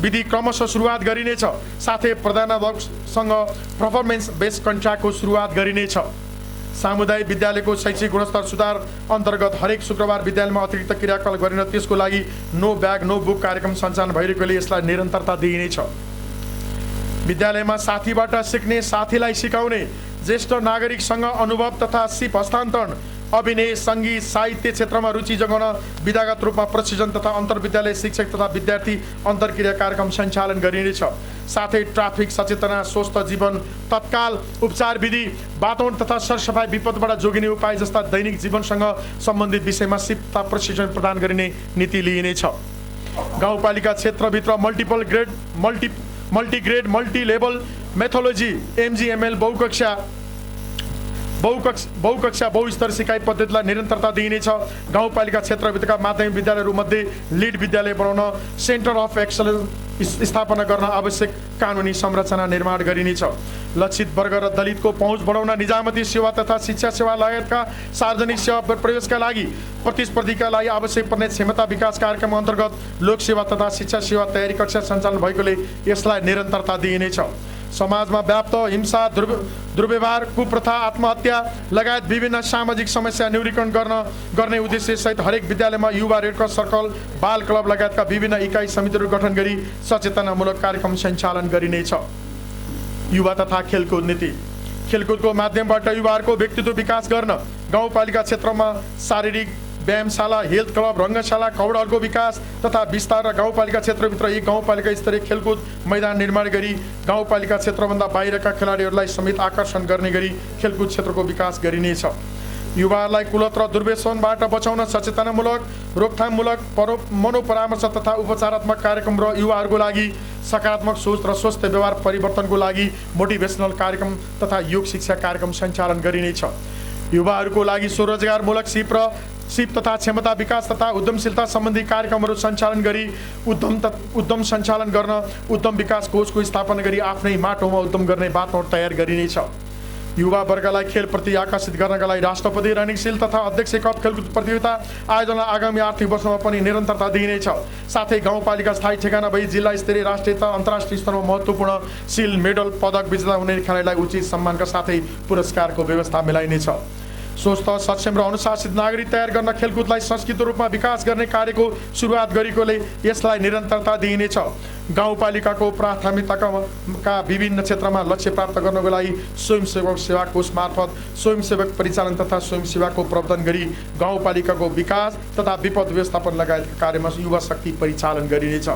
विधि क्रमशः सुरुवात गरिनेछ। साथै प्रधानाध्यापकसँग पर्फर्मेन्स बेस्ड कन्ट्र्याक्टको सुरुवात गरिनेछ। सामुदायिक विद्यालयको शैक्षिक गुणस्तर सुधार अन्तर्गत हरेक शुक्रबार विद्यालयमा अतिरिक्त क्रियाकलाप गरेर त्यसको लागि नो ब्याग नो बुक कार्यक्रम सञ्चालन भइरहेकोले यसलाई निरन्तरता दिइनेछ। विद्यालयमा साथीबाट सिक्ने, साथीलाई सिकाउने, ज्येष्ठ नागरिकसँग अनुभव तथा सिप हस्तान्तरण, अभिनय, सङ्गीत, साहित्य क्षेत्रमा रुचि जगाउन विधागत रूपमा प्रशिक्षण तथा अन्तर्विद्यालय शिक्षक तथा विद्यार्थी अन्तर्क्रिया कार्यक्रम सञ्चालन गरिनेछ। साथै ट्राफिक सचेतना, स्वस्थ जीवन, तत्काल उपचार विधि, वातावरण तथा सरसफाइ, विपदबाट जोगिने उपाय जस्ता दैनिक जीवनसँग सम्बन्धित विषयमा सिप तथा प्रशिक्षण प्रदान गरिने नीति लिइनेछ। गाउँपालिका क्षेत्रभित्र मल्टिग्रेड मल्टी लेभल मेथोलोजी MGML बहुकक्षा बहुस्तर सिकाइ पद्धतिलाई निरन्तरता दिइनेछ। गाउँपालिका क्षेत्रभित्रका माध्यमिक विद्यालयहरूमध्ये लिड विद्यालय बनाउन सेन्टर अफ एक्सलेन्स स्थापना गर्न आवश्यक कानुनी संरचना निर्माण गरिनेछ। लक्षित वर्ग र दलितको पहुँच बढाउन निजामती सेवा तथा शिक्षा सेवा लगायतका सार्वजनिक सेवा प्रवेशका लागि प्रतिस्पर्धीका लागि आवश्यक पर्ने क्षमता विकास कार्यक्रम अन्तर्गत लोकसेवा तथा शिक्षा सेवा तयारी कक्षा सञ्चालन भएकोले यसलाई निरन्तरता दिइनेछ। समाजमा व्याप्त हिंसा, दुर्व्यवहार, कुप्रथा, आत्महत्या लगायत विभिन्न सामाजिक समस्या न्यूनीकरण गर्ने उद्देश्यसहित हरेक विद्यालयमा युवा रेड क्रस सर्कल, बाल क्लब लगायतका विभिन्न इकाइ समितिहरू गठन गरी सचेतनामूलक कार्यक्रम सञ्चालन गरिनेछ। युवा तथा खेलकुद नीति। खेलकुदको माध्यमबाट युवाहरूको व्यक्तित्व विकास गर्न गाउँपालिका क्षेत्रमा शारीरिक व्यायामशाला, हेल्थ क्लब, रङ्गशाला, कौडाहरूको विकास तथा विस्तार र गाउँपालिका क्षेत्रभित्र एक गाउँपालिका स्तरीय खेलकुद मैदान निर्माण गरी गाउँपालिका क्षेत्रभन्दा बाहिरका खेलाडीहरूलाई समेत आकर्षण गर्ने गरी खेलकुद क्षेत्रको विकास गरिनेछ। युवाहरूलाई कुलत र दुर्व्यसनबाट बचाउन सचेतनामूलक, रोकथाममूलक मनोपरामर्श तथा उपचारात्मक कार्यक्रम र युवाहरूको लागि सकारात्मक सोच र स्वस्थ व्यवहार परिवर्तनको लागि मोटिभेसनल कार्यक्रम तथा योग शिक्षा कार्यक्रम सञ्चालन गरिनेछ। युवाहरूको लागि स्वरोजगारमूलक सिप र सिप तथा क्षमता विकास तथा उद्यमशीलता सम्बन्धी कार्यक्रमहरू सञ्चालन गरी उद्यम सञ्चालन गर्न उद्यम विकास कोषको स्थापना गरी आफ्नै माटोमा उद्यम गर्ने वातावरण तयार गरिनेछ। युवा वर्गलाई खेलप्रति आकर्षित गर्नका लागि राष्ट्रपति रनिङशील तथा अध्यक्ष कप खेलकुद प्रतियोगिता आयोजना आगामी आर्थिक वर्षमा पनि निरन्तरता दिइनेछ। साथै गाउँपालिका स्थायी ठेगाना भई जिल्ला स्तरीय राष्ट्रिय तथा अन्तर्राष्ट्रिय स्तरमा महत्त्वपूर्ण सिल मेडल पदक विजेता हुने खेलाडीलाई उचित सम्मानका साथै पुरस्कारको व्यवस्था मिलाइनेछ। स्वस्थ सक्षम र अनुशासित नागरिक तयार गर्न खेलकुदलाई संस्कृत रूपमा विकास गर्ने कार्यको सुरुवात गरेकोले यसलाई निरन्तरता दिइनेछ। गाउँपालिकाको प्राथमिकताका विभिन्न क्षेत्रमा लक्ष्य प्राप्त गर्नको लागि स्वयंसेवक सेवा कोष मार्फत स्वयंसेवक परिचालन तथा स्वयंसेवाको प्रवर्धन गरी गाउँपालिकाको विकास तथा विपद व्यवस्थापन लगायतका कार्यमा युवा शक्ति परिचालन गरिनेछ।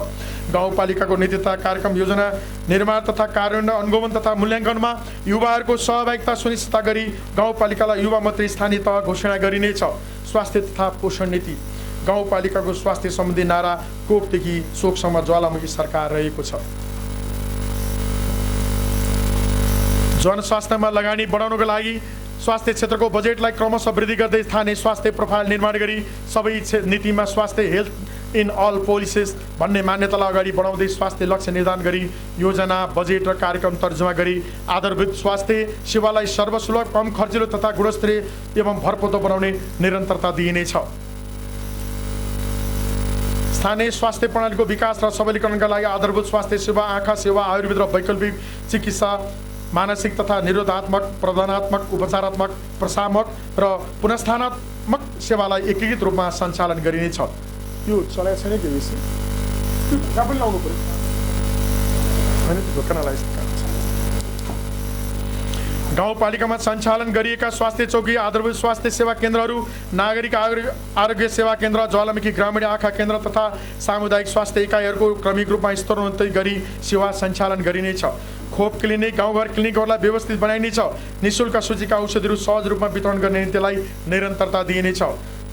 गाउँपालिकाको नेतृत्व कार्यक्रम योजना निर्माण तथा कार्यान्वयन अनुगमन तथा मूल्याङ्कनमा युवाहरूको सहभागिता सुनिश्चित गरी गाउँपालिकालाई युवा मन्त्री स्थानीय तह घोषणा गरिनेछ। स्वास्थ्य तथा पोषण नीति गाउँपालिकाको स्वास्थ्य सम्बन्धी नारा कोपदेखि शोकसम्म ज्वालामुखी सरकार रहेको छ। जनस्वास्थ्यमा लगानी बढाउनको लागि स्वास्थ्य क्षेत्रको बजेटलाई क्रमशः वृद्धि गर्दै स्थानीय स्वास्थ्य प्रोफाइल निर्माण गरी सबै नीतिमा स्वास्थ्य हेल्थ इन अल पोलिसिस भन्ने मान्यतालाई अगाडि बढाउँदै स्वास्थ्य लक्ष्य निर्धारण गरी योजना बजेट र कार्यक्रम तर्जुमा गरी आधारभूत स्वास्थ्य सेवालाई सर्वसुलभ कम खर्चिलो तथा गुणस्तरीय एवं भरपर्दो बनाउने निरन्तरता दिइनेछ। स्थानीय स्वास्थ्य प्रणालीको विकास र सबलीकरणका लागि आधारभूत स्वास्थ्य सेवा आँखा सेवा आयुर्वेद र वैकल्पिक चिकित्सा मानसिक तथा निरोधात्मक प्रदानात्मक उपचारात्मक प्रशामक र पुनस्थानात्मक सेवालाई एकीकृत रूपमा सञ्चालन गरिनेछ। यो चलाएको छैन के बेसी यहाँ पनि लाउनु पर्यो होइन ढोकालाई। गाउँपालिकामा सञ्चालन गरिएका स्वास्थ्य चौकी आधारभूत स्वास्थ्य सेवा केन्द्रहरू नागरिक आरोग्य सेवा केन्द्र ज्वालामुखी ग्रामीण आँखा केन्द्र तथा सामुदायिक स्वास्थ्य इकाइहरूको क्रमिक रूपमा स्तरोन्नति गरी सेवा सञ्चालन गरिनेछ। खोप क्लिनिक गाउँघर क्लिनिकहरूलाई व्यवस्थित बनाइनेछ। निःशुल्क सूचीका औषधिहरू सहज रूपमा वितरण गर्ने नीतिलाई निरन्तरता दिइनेछ।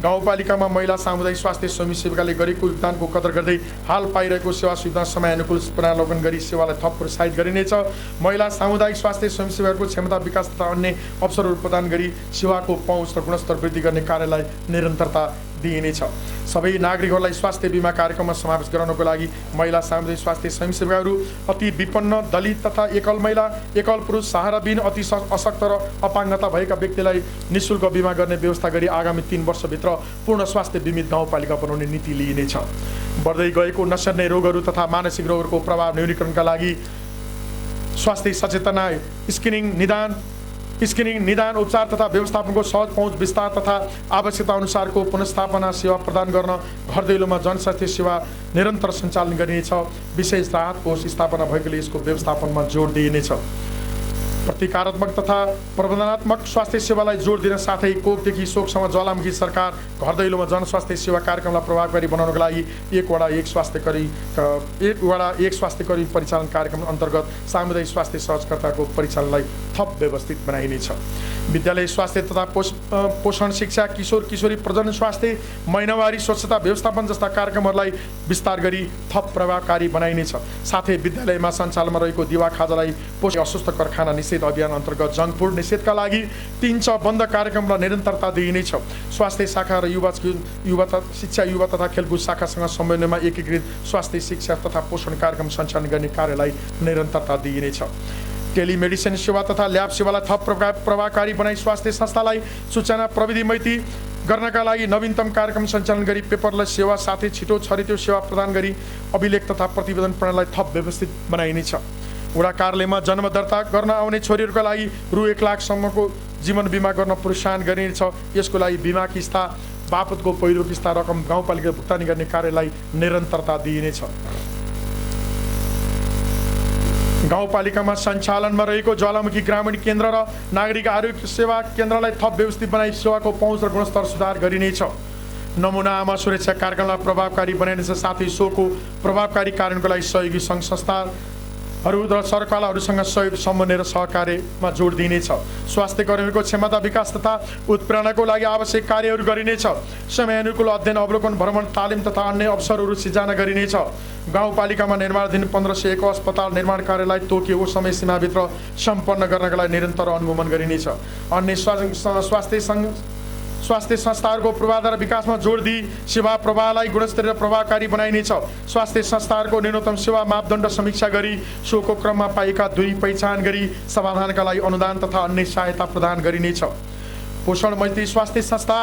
गाउँपालिकामा महिला सामुदायिक स्वास्थ्य स्वयंसेवकले गरेको योगदानको कदर गर्दै हाल पाइरहेको सेवा सुविधा समयानुकूल पुनरावलोकन गरी सेवालाई थप प्रोत्साहित गरिनेछ। महिला सामुदायिक स्वास्थ्य स्वयंसेवकहरूको क्षमता विकास तथा अन्य अवसरहरू प्रदान गरी सेवाको पहुँच र गुणस्तर वृद्धि गर्ने कार्यलाई निरन्तरता दिइनेछ। सबै नागरिकहरूलाई स्वास्थ्य बिमा कार्यक्रममा समावेश गराउनको लागि महिला सामुदायिक स्वास्थ्य स्वयंसेवकहरू अति विपन्न दलित तथा एकल महिला एकल पुरुष सहाराविहीन अति अशक्त र अपाङ्गता भएका व्यक्तिलाई निःशुल्क बिमा गर्ने व्यवस्था गरी आगामी 3 वर्षभित्र पूर्ण स्वास्थ्य बिमित गाउँपालिका बनाउने नीति लिइनेछ। बढ्दै गएको नसर्ने रोगहरू तथा मानसिक रोगहरूको प्रभाव न्यूनीकरणका लागि स्वास्थ्य सचेतना स्क्रिनिङ निदान उपचार तथा व्यवस्थापनको सहज पहुँच विस्तार तथा आवश्यकता अनुसारको पुनर्स्थापना सेवा प्रदान गर्न घर दैलोमा जनस्वास्थ्य सेवा निरन्तर सञ्चालन गरिनेछ। विशेष राहत कोष स्थापना भएकोले यसको व्यवस्थापनमा जोड दिइनेछ। प्रतिकारात्मक तथा प्रबन्धनात्मक स्वास्थ्य सेवालाई जोड दिन साथै कोपदेखि शोकसम्म ज्वालामुखी सरकार घर दैलोमा जनस्वास्थ्य सेवा कार्यक्रमलाई प्रभावकारी बनाउनको लागि एक वडा एक स्वास्थ्य कर्मी परिचालन कार्यक्रम अन्तर्गत सामुदायिक स्वास्थ्य सहजकर्ताको परिचालनलाई थप व्यवस्थित बनाइनेछ। विद्यालय स्वास्थ्य तथा पोषण शिक्षा किशोर किशोरी प्रजनन स्वास्थ्य महिनावारी स्वच्छता व्यवस्थापन जस्ता कार्यक्रमहरूलाई विस्तार गरी थप प्रभावकारी बनाइनेछ। साथै विद्यालयमा सञ्चालनमा रहेको दिवा खाजालाई पोषण अस्वस्थकर खाना निषेध अभियान अन्तर्गत जङ्क फुड निषेधका लागि 3 बन्द कार्यक्रमलाई निरन्तरता दिइनेछ। स्वास्थ्य शाखा र शिक्षा युवा तथा खेलकुद शाखासँग समन्वयमा एकीकृत स्वास्थ्य शिक्षा तथा पोषण कार्यक्रम सञ्चालन गर्ने कार्यलाई निरन्तरता दिइनेछ। टेलिमेडिसिन सेवा तथा ल्याब सेवालाई थप प्रभावकारी बनाई स्वास्थ्य संस्थालाई सूचना प्रविधि मैती गर्नका लागि नवीनतम कार्यक्रम सञ्चालन गरी पेपरलेस सेवा साथै छिटो छरितो सेवा प्रदान गरी अभिलेख तथा प्रतिवेदन प्रणालीलाई थप व्यवस्थित बनाइनेछ। वडा कार्यालयमा जन्म दर्ता गर्न आउने छोरीहरूका लागि रु 1 लाखसम्मको जीवन बिमा गर्न प्रोत्साहन गरिनेछ। यसको लागि बिमा किस्ता बापतको पहिलो किस्ता रकम गाउँपालिकाले भुक्तानी गर्ने कार्यलाई निरन्तरता दिइनेछ। गाउँपालिकामा सञ्चालनमा रहेको ज्वालामुखी ग्रामीण केन्द्र र नागरिक आरोग्य सेवा केन्द्रलाई थप व्यवस्थित बनाई सेवाको पहुँच र गुणस्तर सुधार गरिनेछ। नमुना आमा सुरक्षा कार्यक्रमलाई प्रभावकारी बनाइनेछ। साथै सोको प्रभावकारी कार्यान्वयनको लागि सहयोगी सङ्घ संस्थाहरू र सरकारहरूसँग सहयोग समन्वय र सहकार्यमा जोड दिइनेछ। स्वास्थ्य कर्मीहरूको क्षमता विकास तथा उत्प्रेरणाको लागि आवश्यक कार्यहरू गरिनेछ। समयानुकूल अध्ययन अवलोकन भ्रमण तालिम तथा अन्य अवसरहरू सिर्जना गरिनेछ। गाउँपालिकामा निर्माणाधीन 1501 अस्पताल निर्माण कार्यलाई तोकिएको समय सीमाभित्र सम्पन्न गर्नका लागि निरन्तर अनुगमन गरिनेछ। अन्य स्वास्थ्य स्वास्थ्य संस्थाहरूको पूर्वाधार विकासमा जोड दिई सेवा प्रवाहलाई गुणस्तरीय र प्रभावकारी बनाइनेछ। स्वास्थ्य संस्थाहरूको न्यूनतम सेवा मापदण्ड समीक्षा गरी सोको क्रममा पाएका दूरी पहिचान गरी समाधानका लागि अनुदान तथा अन्य सहायता प्रदान गरिनेछ। पोषण मैत्री स्वास्थ्य संस्था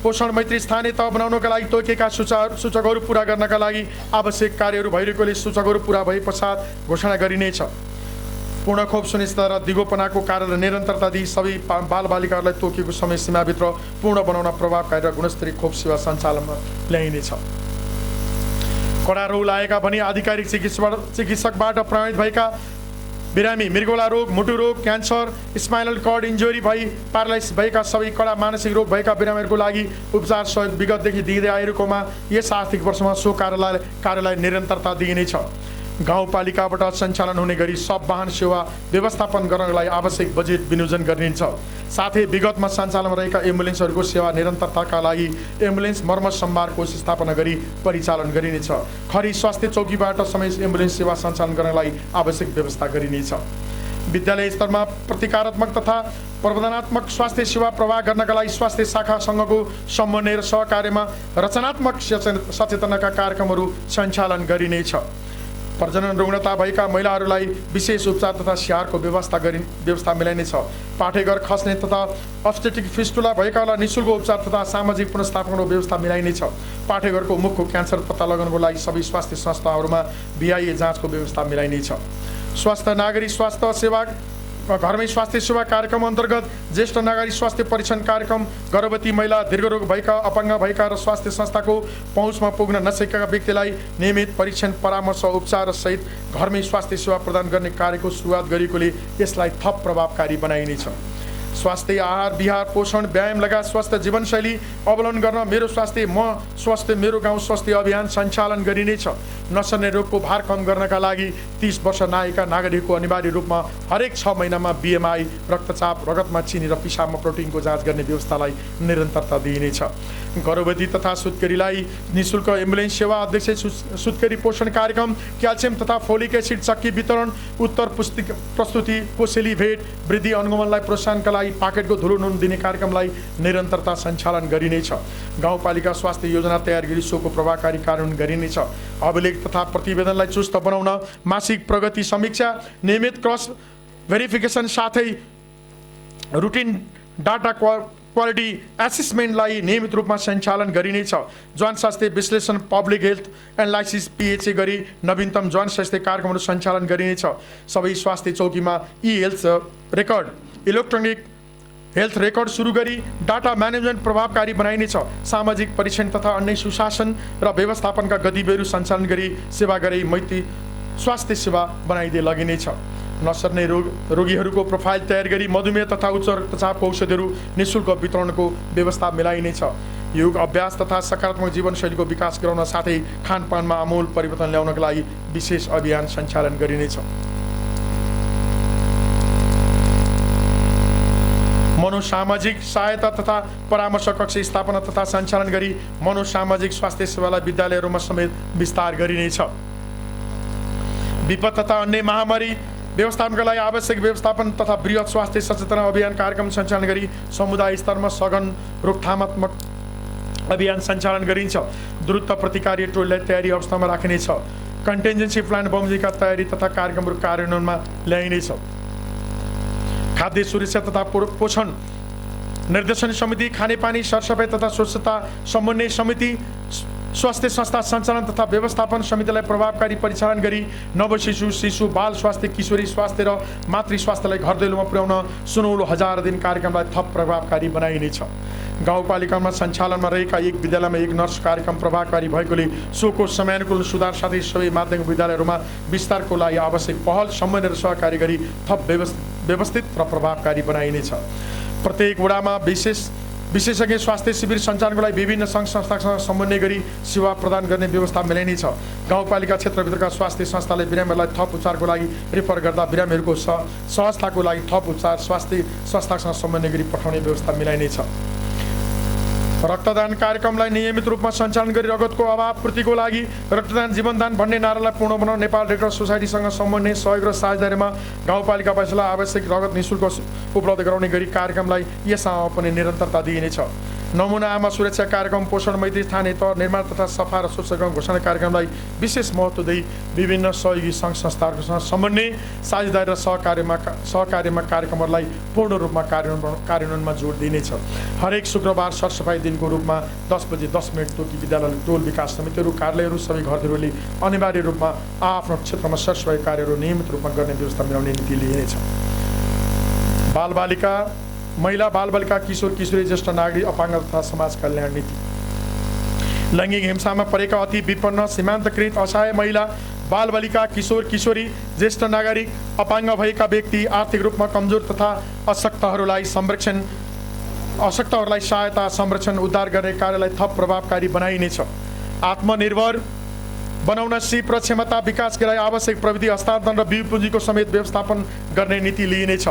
पोषण मैत्री स्थानीय तह बनाउनका लागि तोकेका सूचकहरू पूरा गर्नका लागि आवश्यक कार्यहरू भइरहेकोले सूचकहरू पूरा भए पश्चात घोषणा गरिनेछ। पूर्ण खोप सुनिश्चितता र दिगोपनाको कार्यलाई निरन्तरता दिई सबै बालबालिकाहरूलाई तोकेको समय सीमाभित्र पूर्ण बनाउन प्रभावकारी र गुणस्तरीय खोप सेवा सञ्चालनमा ल्याइनेछ। कडा रोग लागेका भने आधिकारिक चिकित्सकबाट प्रमाणित भएका बिरामी, मृगौला रोग, मुटु रोग, क्यान्सर, स्पाइनल कर्ड इन्जुरी भई प्यारालाइसिस भएका सबै कडा मानसिक रोग भएका बिरामीहरूको लागि उपचार सहयोग विगतदेखि दिँदै आइरहेकोमा यस आर्थिक वर्षमा सो कार्यलाई निरन्तरता दिइनेछ। गाउँपालिकाबाट सञ्चालन हुने गरी सब वाहन सेवा व्यवस्थापन गर्नलाई आवश्यक बजेट विनियोजन गरिन्छ। साथै विगतमा सञ्चालनमा रहेका एम्बुलेन्सहरूको सेवा निरन्तरताका लागि एम्बुलेन्स मर्मत सम्भार कोष स्थापना गरी परिचालन गरिनेछ। खरी स्वास्थ्य चौकीबाट समय एम्बुलेन्स सेवा सञ्चालन गर्नलाई आवश्यक व्यवस्था गरिनेछ। विद्यालय स्तरमा प्रतिकारात्मक तथा प्रबन्धनात्मक स्वास्थ्य सेवा प्रवाह गर्नका लागि स्वास्थ्य शाखासँगको समन्वय र सहकार्यमा रचनात्मक सचेतनाका कार्यक्रमहरू सञ्चालन गरिनेछ। प्रजनन रुग्णता भएका महिलाहरूलाई विशेष उपचार तथा स्याहारको व्यवस्था मिलाइनेछ। पाठेघर खस्ने तथा अब्स्टेटिक फिस्टुला भएकालाई निःशुल्क उपचार तथा सामाजिक पुनर्स्थापनाको व्यवस्था मिलाइनेछ। पाठेघरको मुखको क्यान्सर पत्ता लगाउनको लागि सबै स्वास्थ्य संस्थाहरूमा VIA जाँचको व्यवस्था मिलाइनेछ। स्वास्थ्य नागरिक स्वास्थ्य सेवा घरमै स्वास्थ्य सेवा कार्यक्रम अन्तर्गत ज्येष्ठ नागरिक स्वास्थ्य परीक्षण कार्यक्रम, गर्भवती महिला, दीर्घरोग भएका, अपाङ्ग भएका र स्वास्थ्य संस्थाको पहुँचमा पुग्न नसकेका व्यक्तिलाई नियमित परीक्षण परामर्श उपचार सहित घरमै स्वास्थ्य सेवा प्रदान गर्ने कार्यको सुरुवात गरेकोले यसलाई थप प्रभावकारी बनाइनेछ। स्वास्थ्य आहार विहार पोषण व्यायाम लगायत स्वस्थ जीवनशैली अवलम्बन गर्न मेरो स्वास्थ्य म स्वास्थ्य मेरो गाउँ स्वास्थ्य अभियान सञ्चालन गरिनेछ। नसर्ने रोगको भार कम गर्नका लागि 30 वर्ष नआएका नागरिकको अनिवार्य रूपमा हरेक 6 महिनामा BMI, रक्तचाप, रगतमा चिनी र पिसाबमा प्रोटिनको जाँच गर्ने व्यवस्थालाई निरन्तरता दिइनेछ। गर्भवती तथा सुत्केरीलाई निःशुल्क एम्बुलेन्स सेवा, अध्यक्ष सुत्केरी पोषण कार्यक्रम, क्याल्सियम तथा फोलिक एसिड चक्की वितरण, उत्तर प्रस्तुति, कोसेली भेट, वृद्धि अनुगमनलाई प्रोत्साहनका लागि पाकेटको धुलो नुन दिने कार्यक्रमलाई निरन्तरता सञ्चालन गरिनेछ। गाउँपालिका स्वास्थ्य योजना तयार गरी सोको प्रभावकारी कार्यान्वयन गरिनेछ। अभिलेख तथा प्रतिवेदनलाई चुस्त बनाउन मासिक प्रगति समीक्षा, नियमित क्रस भेरिफिकेसन साथै रुटिन डाटा क्वालिटी एसेसमेन्टलाई नियमित रूपमा सञ्चालन गरिनेछ। जन स्वास्थ्य विश्लेषण, पब्लिक हेल्थ एनालाइसिस PHA गरी नवीनतम जन स्वास्थ्य कार्यक्रमहरू सञ्चालन गरिनेछ। सबै स्वास्थ्य चौकीमा health record, electronic health record सुरु गरी डाटा म्यानेजमेन्ट प्रभावकारी बनाइनेछ। सामाजिक परीक्षण तथा अन्य सुशासन र व्यवस्थापनका गतिविधिहरू सञ्चालन गरी सेवा गरी मैत्री स्वास्थ्य सेवा बनाइदिए लगिनेछ। नसर्ने रोगीहरूको प्रोफाइल तयार गरी मधुमेह तथा उच्च रक्तचापको औषधिहरू निःशुल्क वितरणको व्यवस्था मिलाइनेछ। योग अभ्यास तथा सकारात्मक जीवनशैलीको विकास गराउन साथै खानपानमा आमूल परिवर्तन ल्याउनका लागि विशेष अभियान सञ्चालन गरिनेछ। मनोसामाजिक सहायता तथा परामर्श कक्ष स्थापना तथा सञ्चालन गरी मनोसामाजिक स्वास्थ्य सेवालाई विद्यालयहरूमा समेत विस्तार गरिनेछ। विपद तथा अन्य महामारी व्यवस्थापनका लागि आवश्यक व्यवस्थापन तथा बृहत स्वास्थ्य सचेतना अभियान कार्यक्रम सञ्चालन गरी समुदाय स्तरमा सघन रोकथामात्मक अभियान सञ्चालन गरिन्छ। द्रुत प्रतिकारी टोलीलाई तयारी अवस्थामा राखिनेछ। कन्टेन्जेन्सी प्लान बमोजिमका तयारी तथा कार्यक्रमहरू कार्यान्वयनमा ल्याइनेछ। खाद्य सुरक्षा तथा पोषण निर्देशन समिति, खानेपानी सरसफाइ तथा स्वच्छता समन्वय समिति, स्वास्थ्य संस्था सञ्चालन तथा व्यवस्थापन समितिलाई प्रभावकारी परिचालन गरी नवशिशु, शिशु, बाल स्वास्थ्य, किशोरी स्वास्थ्य र मातृ स्वास्थ्यलाई घर दैलोमा पुर्याउन सुनौलो 1000 दिन कार्यक्रमलाई थप प्रभावकारी बनाइनेछ। गाउँपालिकामा सञ्चालनमा रहेका एक विद्यालयमा एक नर्स कार्यक्रम प्रभावकारी भएकोले सोको समयानुकूल सुधार साथै सबै माध्यमिक विद्यालयहरूमा विस्तारको लागि आवश्यक पहल, समन्वय र सहकारी गरी थप व्यवस्थित र प्रभावकारी बनाइनेछ। प्रत्येक वडामा विशेषज्ञ स्वास्थ्य शिविर सञ्चालनको लागि विभिन्न सङ्घ संस्थासँग समन्वय गरी सेवा प्रदान गर्ने व्यवस्था मिलाइनेछ। गाउँपालिका क्षेत्रभित्रका स्वास्थ्य संस्थाले बिरामीहरूलाई थप उपचारको लागि रेफर गर्दा बिरामीहरूको सहजताको लागि थप उपचार स्वास्थ्य संस्थासँग समन्वय गरी पठाउने व्यवस्था मिलाइनेछ। रक्तदान कार्यक्रमलाई नियमित रूपमा सञ्चालन गरी रगतको अभाव पूर्तिको लागि रक्तदान जीवनदान भन्ने नारालाई पूर्ण बनाउन नेपाल रेड क्रस सोसाइटीसँग समन्वय, सहयोग र साझेदारीमा गाउँपालिकावासीलाई आवश्यक रगत निःशुल्क उपलब्ध गराउने गरी कार्यक्रमलाई यसमा पनि निरन्तरता दिइनेछ। नमुना आमा सुरक्षा कार्यक्रम पोषण मैत्री स्थानीय तह निर्माण तथा सफा र स्वच्छ गाउँ घोषणा कार्यक्रमलाई विशेष महत्त्व दिई विभिन्न सहयोगी सङ्घ संस्थाहरूसँग समन्वय साझेदारी र सहकार्यमा कार्यक्रमहरूलाई पूर्ण रूपमा कार्यान्वयनमा जोड दिइनेछ। हरेक शुक्रबार सरसफाइ दिनको रूपमा 10 बजे 10 मिनट तोकी विद्यालय टोल विकास समितिहरू कार्यालयहरू सबै घरहरूले अनिवार्य रूपमा आफ्नो क्षेत्रमा सरसफाइ कार्यहरू नियमित रूपमा गर्ने व्यवस्था मिलाउने नीति लिइनेछ। बालबालिका महिला बालबालिका किशोर किशोरी ज्येष्ठ नागरिक अपाङ्ग तथा समाज कल्याण नीति। लैङ्गिक हिंसामा परेका अति विपन्न सीमान्तकृत असहाय महिला बालबालिका किशोर किशोरी ज्येष्ठ नागरिक अपाङ्ग भएका व्यक्ति आर्थिक रूपमा कमजोर तथा अशक्तहरूलाई सहायता संरक्षण उद्धार गर्ने कार्यलाई थप प्रभावकारी बनाइनेछ। आत्मनिर्भर बनाउन सिप र क्षमता विकासका लागि आवश्यक प्रविधि हस्तान्तरण र बिउ पुँजीको समेत व्यवस्थापन गर्ने नीति लिइनेछ।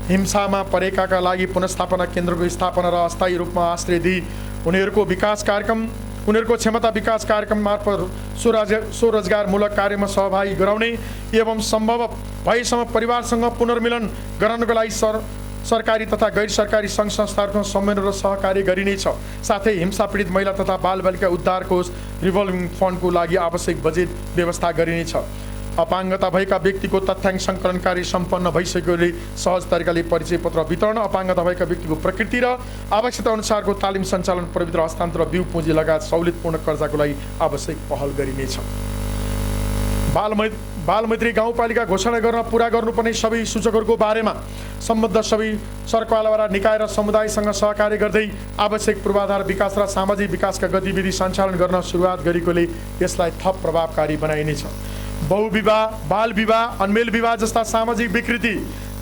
हिंसामा परेकाका लागि पुनर्स्थापना केन्द्रको स्थापना र अस्थायी रूपमा आश्रय दिई उनीहरूको क्षमता विकास कार्यक्रम मार्फत स्वरोजगारमूलक कार्यमा सहभागी गराउने एवं सम्भव भएसम्म परिवारसँग पुनर्मिलन गराउनको लागि सरकारी तथा गैर सरकारी सङ्घ संस्थाहरूसँग समन्वय र सहकार्य गरिनेछ। साथै हिंसा पीडित महिला तथा बालबालिका उद्धार कोष रिभल्भिङ फन्डको लागि आवश्यक बजेट व्यवस्था गरिनेछ। अपाङ्गता भएका व्यक्तिको तथ्याङ्क सङ्कलन कार्य सम्पन्न भइसकेकोले सहज तरिकाले परिचय पत्र वितरण, अपाङ्गता भएका व्यक्तिको प्रकृति र आवश्यकता अनुसारको तालिम सञ्चालन, प्रविधि हस्तान्तरण, बिउ पुँजी लगायत सहुलियतपूर्ण कर्जाको लागि आवश्यक पहल गरिनेछ। बालमैत्री गाउँपालिका घोषणा गर्न पुरा गर्नुपर्ने सबै सूचकहरूको बारेमा सम्बद्ध सबै सरकारवाला निकाय र समुदायसँग सहकार्य गर्दै आवश्यक पूर्वाधार विकास र सामाजिक विकासका गतिविधि सञ्चालन गर्न सुरुवात गरेकोले यसलाई थप प्रभावकारी बनाइनेछ। बहुविवाह, बाल विवाह, अन्मेल विवाह जस्ता सामाजिक विकृति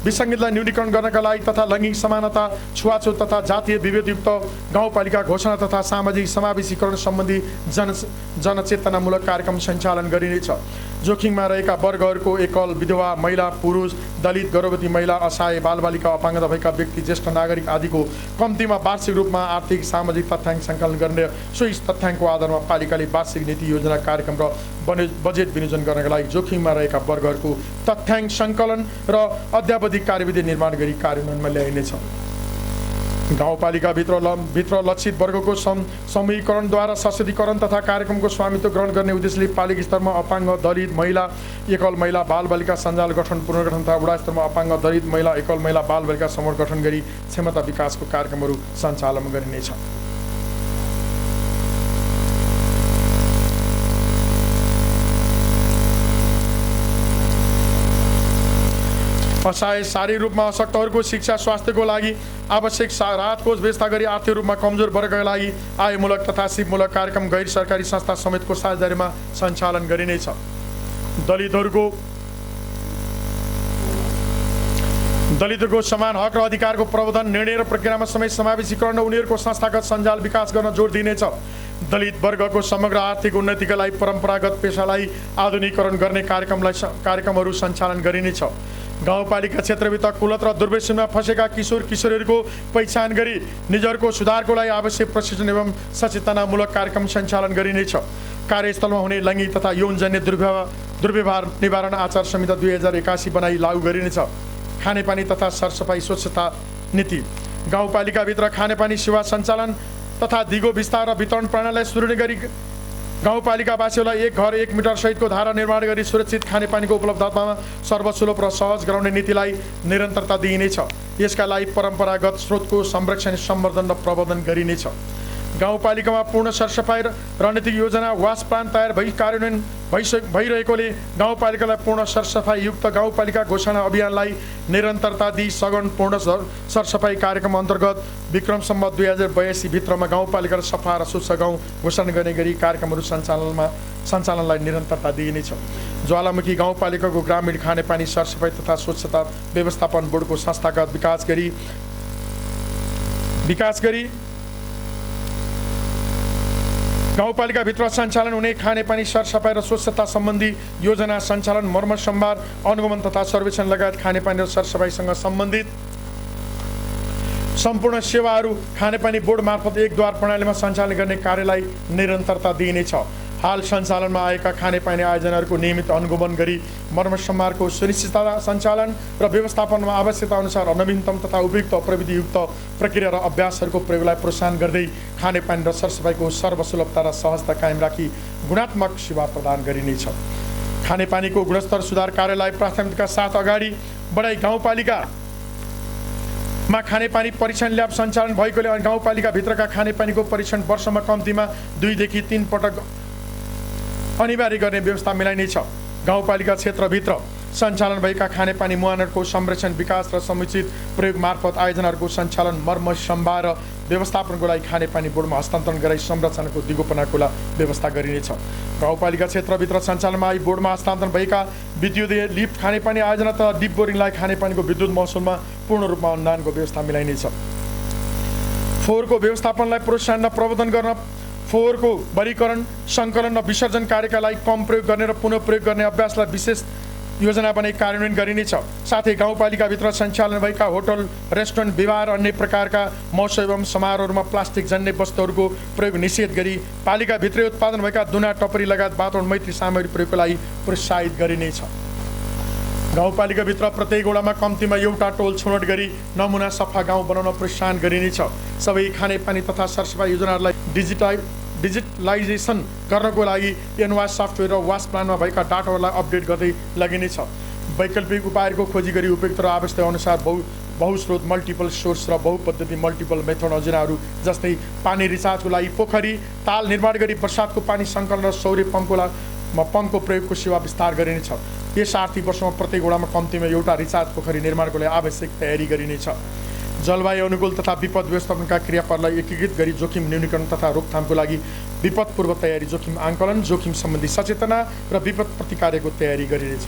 विसङ्गतिलाई न्यूनीकरण गर्नका लागि तथा लैङ्गिक समानता, छुवाछुत तथा जातीय विभेदयुक्त गाउँपालिका घोषणा तथा सामाजिक समावेशीकरण सम्बन्धी जनचेतनामूलक कार्यक्रम सञ्चालन गरिनेछ। जोखिममा रहेका वर्गहरूको एकल, विधवा, महिला, पुरुष, दलित, गर्भवती महिला, असहाय बालबालिका, अपाङ्गता भएका व्यक्ति, ज्येष्ठ नागरिक आदिको कम्तीमा वार्षिक रूपमा आर्थिक सामाजिक तथ्याङ्क सङ्कलन गर्ने सोही तथ्याङ्कको आधारमा पालिकाले वार्षिक नीति योजना कार्यक्रम र बजेट विनियोजन गर्नका लागि जोखिममा रहेका वर्गहरूको तथ्याङ्क सङ्कलन र अद्यावधिक कार्यविधि निर्माण गरी कार्यान्वयनमा ल्याइनेछ। गाउँपालिकाभित्र लक्षित वर्गको समूहीकरणद्वारा सशक्तिकरण तथा कार्यक्रमको स्वामित्व ग्रहण गर्ने उद्देश्यले पालिका स्तरमा अपाङ्ग, दलित, महिला, एकल महिला, बालबालिका सञ्जाल गठन, पुनर्गठन तथा वडा स्तरमा अपाङ्ग, दलित, महिला, एकल महिला, बालबालिका समूह गठन गरी क्षमता विकासको कार्यक्रमहरू सञ्चालन गरिनेछ। असहाय शारीरिक रूपमा अशक्तहरूको शिक्षा स्वास्थ्यको लागि आवश्यक राहत कोष व्यवस्था गरी आर्थिक रूपमा कमजोर वर्गका लागि आयमूलक तथा सिपमूलक कार्यक्रम गैर सरकारी संस्था समेतको साझेदारीमा सञ्चालन गरिनेछ। दलितहरूको समान हक र अधिकारको प्रवर्धन, निर्णय र प्रक्रियामा समेत समावेशीकरण र उनीहरूको संस्थागत सञ्जाल विकास गर्न जोड दिइनेछ। दलित वर्गको समग्र आर्थिक उन्नतिका लागि परम्परागत पेसालाई आधुनिकीकरण गर्ने कार्यक्रमहरू सञ्चालन गरिनेछ। गाउँपालिका क्षेत्रभित्र कुलत र दुर्व्यसनमा फँसेका किशोर किशोरीहरूको पहिचान गरी निजहरूको सुधारको लागि आवश्यक प्रशिक्षण एवं सचेतनामूलक कार्यक्रम सञ्चालन गरिनेछ। कार्यस्थलमा हुने लैङ्गिक तथा यौनजन्य दुर्व्यवहार निवारण आचार संहिता 2081 बनाई लागू गरिनेछ। खानेपानी तथा सरसफाइ स्वच्छता नीति। गाउँपालिकाभित्र खानेपानी सेवा सञ्चालन तथा दिगो विस्तार र वितरण प्रणालीलाई सुदृढ गरी गाउँपालिकावासीहरूलाई एक घर 1 मिटर सहितको धारा निर्माण गरी सुरक्षित खानेपानीको उपलब्धतामा सर्वसुलभ र सहज गराउने नीतिलाई निरन्तरता दिइनेछ। यसका लागि परम्परागत स्रोतको संरक्षण, सम्वर्धन र प्रबन्धन गरिनेछ। गाउँपालिकामा पूर्ण सरसफाइ रणनीतिक योजना वास प्लान तयार कार्यान्वयन भइरहेकोले गाउँपालिकालाई पूर्ण सरसफाइ युक्त गाउँपालिका घोषणा अभियानलाई निरन्तरता दिई सघन पूर्ण सरसफाइ कार्यक्रम अन्तर्गत विक्रम सम्वत 2082 भित्रमा गाउँपालिका सफा र स्वच्छ गाउँ घोषणा गर्ने गरी कार्यक्रमहरू सञ्चालनलाई निरन्तरता दिइनेछ। ज्वालामुखी गाउँपालिकाको ग्रामीण खानेपानी सरसफाइ तथा स्वच्छता व्यवस्थापन बोर्डको संस्थागत विकास गरी गाउँपालिकाभित्र सञ्चालन हुने खानेपानी सरसफाइ र स्वच्छता सम्बन्धी योजना सञ्चालन, मर्मत सम्भार, अनुगमन तथा सर्वेक्षण लगायत खानेपानी र सरसफाइसँग सम्बन्धित सम्पूर्ण सेवाहरू खानेपानी बोर्ड मार्फत एक द्वार प्रणालीमा सञ्चालन गर्ने कार्यलाई निरन्तरता दिइनेछ। हाल सञ्चालनमा आएका खानेपानी आयोजनाहरूको नियमित अनुगमन गरी मर्मसम्मारको सुनिश्चितता सञ्चालन र व्यवस्थापनमा आवश्यकता अनुसार नवीनतम तथा उपयुक्त प्रविधियुक्त प्रक्रिया र अभ्यासहरूको प्रयोगलाई प्रोत्साहन गर्दै खानेपानी र सरसफाइको सर्वसुलभता र सहजता कायम राखी गुणात्मक सेवा प्रदान गरिनेछ। खानेपानीको गुणस्तर सुधार कार्यलाई प्राथमिकताका साथ अगाडि बढाई गाउँपालिकामा खानेपानी परीक्षण ल्याब सञ्चालन भएकोले गाउँपालिकाभित्रका खानेपानीको परीक्षण वर्षमा कम्तीमा 2 देखि 3 पटक अनिवार्य गर्ने व्यवस्था मिलाइनेछ। गाउँपालिका क्षेत्रभित्र सञ्चालन भएका खानेपानी मुहानहरूको संरक्षण विकास र समुचित प्रयोग मार्फत आयोजनाहरूको सञ्चालन मर्म सम्भार र व्यवस्थापनको लागि खानेपानी बोर्डमा हस्तान्तरण गराई संरचनाको दिगोपनाको व्यवस्था गरिनेछ। गाउँपालिका क्षेत्रभित्र सञ्चालनमा आई बोर्डमा हस्तान्तरण भएका विद्युतीय लिफ्ट खानेपानी आयोजना तथा डिप बोरिङलाई खानेपानीको विद्युत महसुलमा पूर्ण रूपमा अनुदानको व्यवस्था मिलाइनेछ। फोहोरको व्यवस्थापनलाई प्रोत्साहन र प्रवर्धन गर्न फोहोरको वर्गीकरण सङ्कलन र विसर्जन कार्यका लागि कम प्रयोग गर्ने र पुनः प्रयोग गर्ने अभ्यासलाई विशेष योजना बनाई कार्यान्वयन गरिनेछ। साथै गाउँपालिकाभित्र सञ्चालन भएका होटल रेस्टुरेन्ट विवाह र अन्य प्रकारका महोत्सव एवं समारोहहरूमा प्लास्टिक जन्य वस्तुहरूको प्रयोग निषेध गरी पालिकाभित्रै उत्पादन भएका दुना टपरी लगायत वातावरण मैत्री सामग्री प्रयोगको लागि प्रोत्साहित गरिनेछ। गाउँपालिकाभित्र प्रत्येक वडामा कम्तीमा एउटा टोल छनौट गरी नमुना सफा गाउँ बनाउन प्रोत्साहन गरिनेछ। सबै खानेपानी तथा सरसफाइ योजनाहरूलाई डिजिटलाइजेसन गर्नको लागि एनवास सफ्टवेयर र वास प्लानमा भएका डाटाहरूलाई अपडेट गर्दै लगिनेछ। वैकल्पिक उपायहरूको खोजी गरी उपयुक्त र आवश्यकता अनुसार बहुस्रोत मल्टिपल सोर्स र बहुपद्धति मल्टिपल मेथड योजनाहरू जस्तै पानी रिचार्जको लागि पोखरी ताल निर्माण गरी वर्षातको पानी सङ्कलन र सौर्य पम्पको प्रयोगको सेवा विस्तार गरिनेछ। यस आर्थिक वर्षमा प्रत्येक वडामा कम्तीमा एउटा रिचार्ज पोखरी निर्माणको लागि आवश्यक तयारी गरिनेछ। जलवायु अनुकूल तथा विपद व्यवस्थापनका क्रियापदलाई एकीकृत गरी जोखिम न्यूनीकरण तथा रोकथामको लागि विपद पूर्व तयारी, जोखिम आंकलन, जोखिम सम्बन्धी सचेतना र विपद प्रतिकारको तयारी गरिनेछ।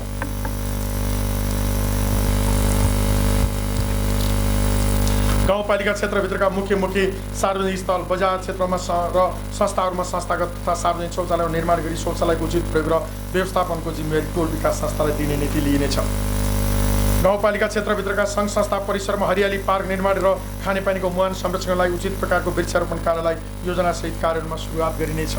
गाउँपालिका क्षेत्रभित्रका मुख्य सार्वजनिक स्थल बजार क्षेत्रमा र संस्थाहरूमा संस्थागत तथा सार्वजनिक शौचालय निर्माण गरी शौचालयको उचित प्रयोग र व्यवस्थापनको जिम्मेवारी टोल विकास संस्थालाई दिने नीति लिइनेछ। गाउँपालिका क्षेत्रभित्रका सङ्घ संस्था परिसरमा हरियाली पार्क निर्माण र खानेपानीको मुहान संरक्षणका लागि उचित प्रकारको वृक्षारोपण कार्यलाई योजनासहित कार्यहरूमा सुरुवात गरिनेछ।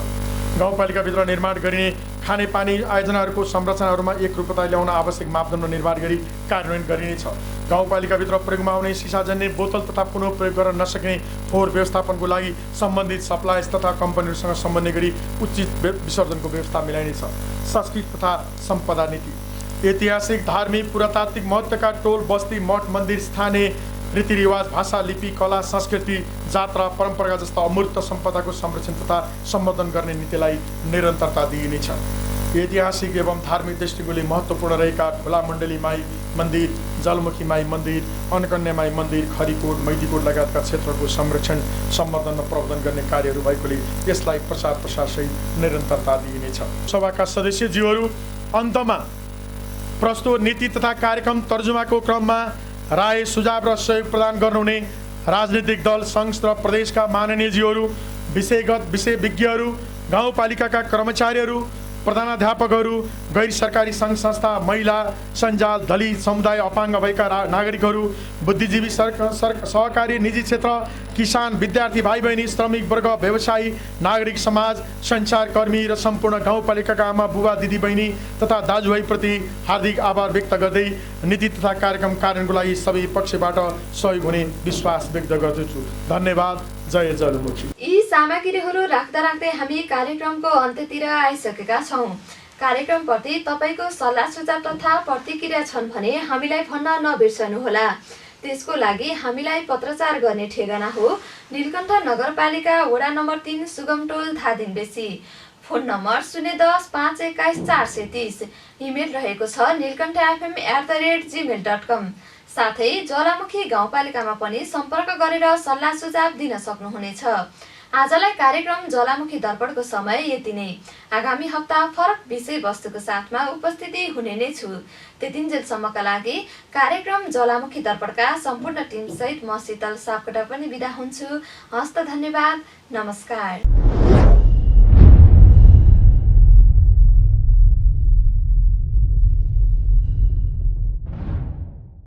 गाउँपालिकाभित्र निर्माण गरिने खानेपानी आयोजनाहरूको संरचनाहरूमा एकरूपता ल्याउन आवश्यक मापदण्ड निर्माण गरी कार्यान्वयन गरिनेछ। गाउँपालिकाभित्र प्रयोगमा आउने सिसाजन्य बोतल तथा पुनः प्रयोग गर्न नसक्ने फोहोर व्यवस्थापनको लागि सम्बन्धित सप्लायर्स तथा कम्पनीहरूसँग समन्वय गरी उचित विसर्जनको व्यवस्था मिलाइनेछ। संस्कृति तथा सम्पदा नीति ऐतिहासिक धार्मिक पुरातात्विक महत्त्वका टोल बस्ती मठ मन्दिर स्थानीय रीतिरिवाज भाषा लिपि कला संस्कृति जात्रा परम्परा जस्ता अमूर्त सम्पदाको संरक्षण तथा सम्वर्धन गर्ने नीतिलाई निरन्तरता दिइनेछ। ऐतिहासिक एवं धार्मिक दृष्टिकोणले महत्त्वपूर्ण रहेका ढोला मण्डली माई मन्दिर, जलमुखी माई मन्दिर, अन्नकन्या माई मन्दिर, खरीकोट मैदीकोट लगायतका क्षेत्रको संरक्षण सम्वर्धन र प्रवर्धन गर्ने कार्यहरू भएकोले यसलाई प्रचार प्रसारसहित निरन्तरता दिइनेछ। सभाका सदस्यज्यूहरू, अन्तमा प्रस्तुत नीति तथा कार्यक्रम तर्जुमाको क्रममा राय सुझाव र सहयोग प्रदान गर्नुहुने राजनीतिक दल सङ्घ र प्रदेशका माननीयज्यूहरू, विषयगत विषयविज्ञहरू, गाउँपालिकाका कर्मचारीहरू, प्रधानाध्यापकहरू, गैर सरकारी सङ्घ संस्था, महिला सञ्जाल, दलित समुदाय, अपाङ्ग भएका नागरिकहरू, बुद्धिजीवी सहकारी निजी क्षेत्र, किसान, विद्यार्थी भाइ बहिनी, श्रमिक वर्ग, व्यवसायी, नागरिक समाज, सञ्चारकर्मी र सम्पूर्ण गाउँपालिकाका आमा बुबा दिदी बहिनी तथा दाजुभाइप्रति हार्दिक आभार व्यक्त गर्दै नीति तथा कार्यक्रम कार्यान्वयनको लागि सबै पक्षबाट सहयोग हुने विश्वास व्यक्त गर्दछु। धन्यवाद। जय जलमुखी। यी सामग्रीहरू राख्दा राख्दै हामी कार्यक्रमको अन्त्यतिर आइसकेका छौँ। कार्यक्रमप्रति तपाईँको सल्लाह सुझाव तथा प्रतिक्रिया छन् भने हामीलाई भन्न नबिर्सनुहोला। त्यसको लागि हामीलाई पत्रचार गर्ने ठेगाना हो नीलकण्ठ नगरपालिका वडा नम्बर 3 सुगमटोल धादिङ बेसी। Phone number 010 521 430। इमेल रहेको छ nilkanthafm@gmail.com। साथै ज्वालामुखी गाउँपालिकामा पनि सम्पर्क गरेर सल्लाह सुझाव दिन सक्नुहुनेछ। आजलाई कार्यक्रम ज्वालामुखी दर्पणको समय यति नै। आगामी हप्ता फरक विषयवस्तुको साथमा उपस्थिति हुने नै छु। त्यतिन्जेलसम्मका लागि कार्यक्रम ज्वालामुखी दर्पणका सम्पूर्ण टिमसहित म शीतल सापकोटा पनि बिदा हुन्छु। हस्त धन्यवाद। नमस्कार।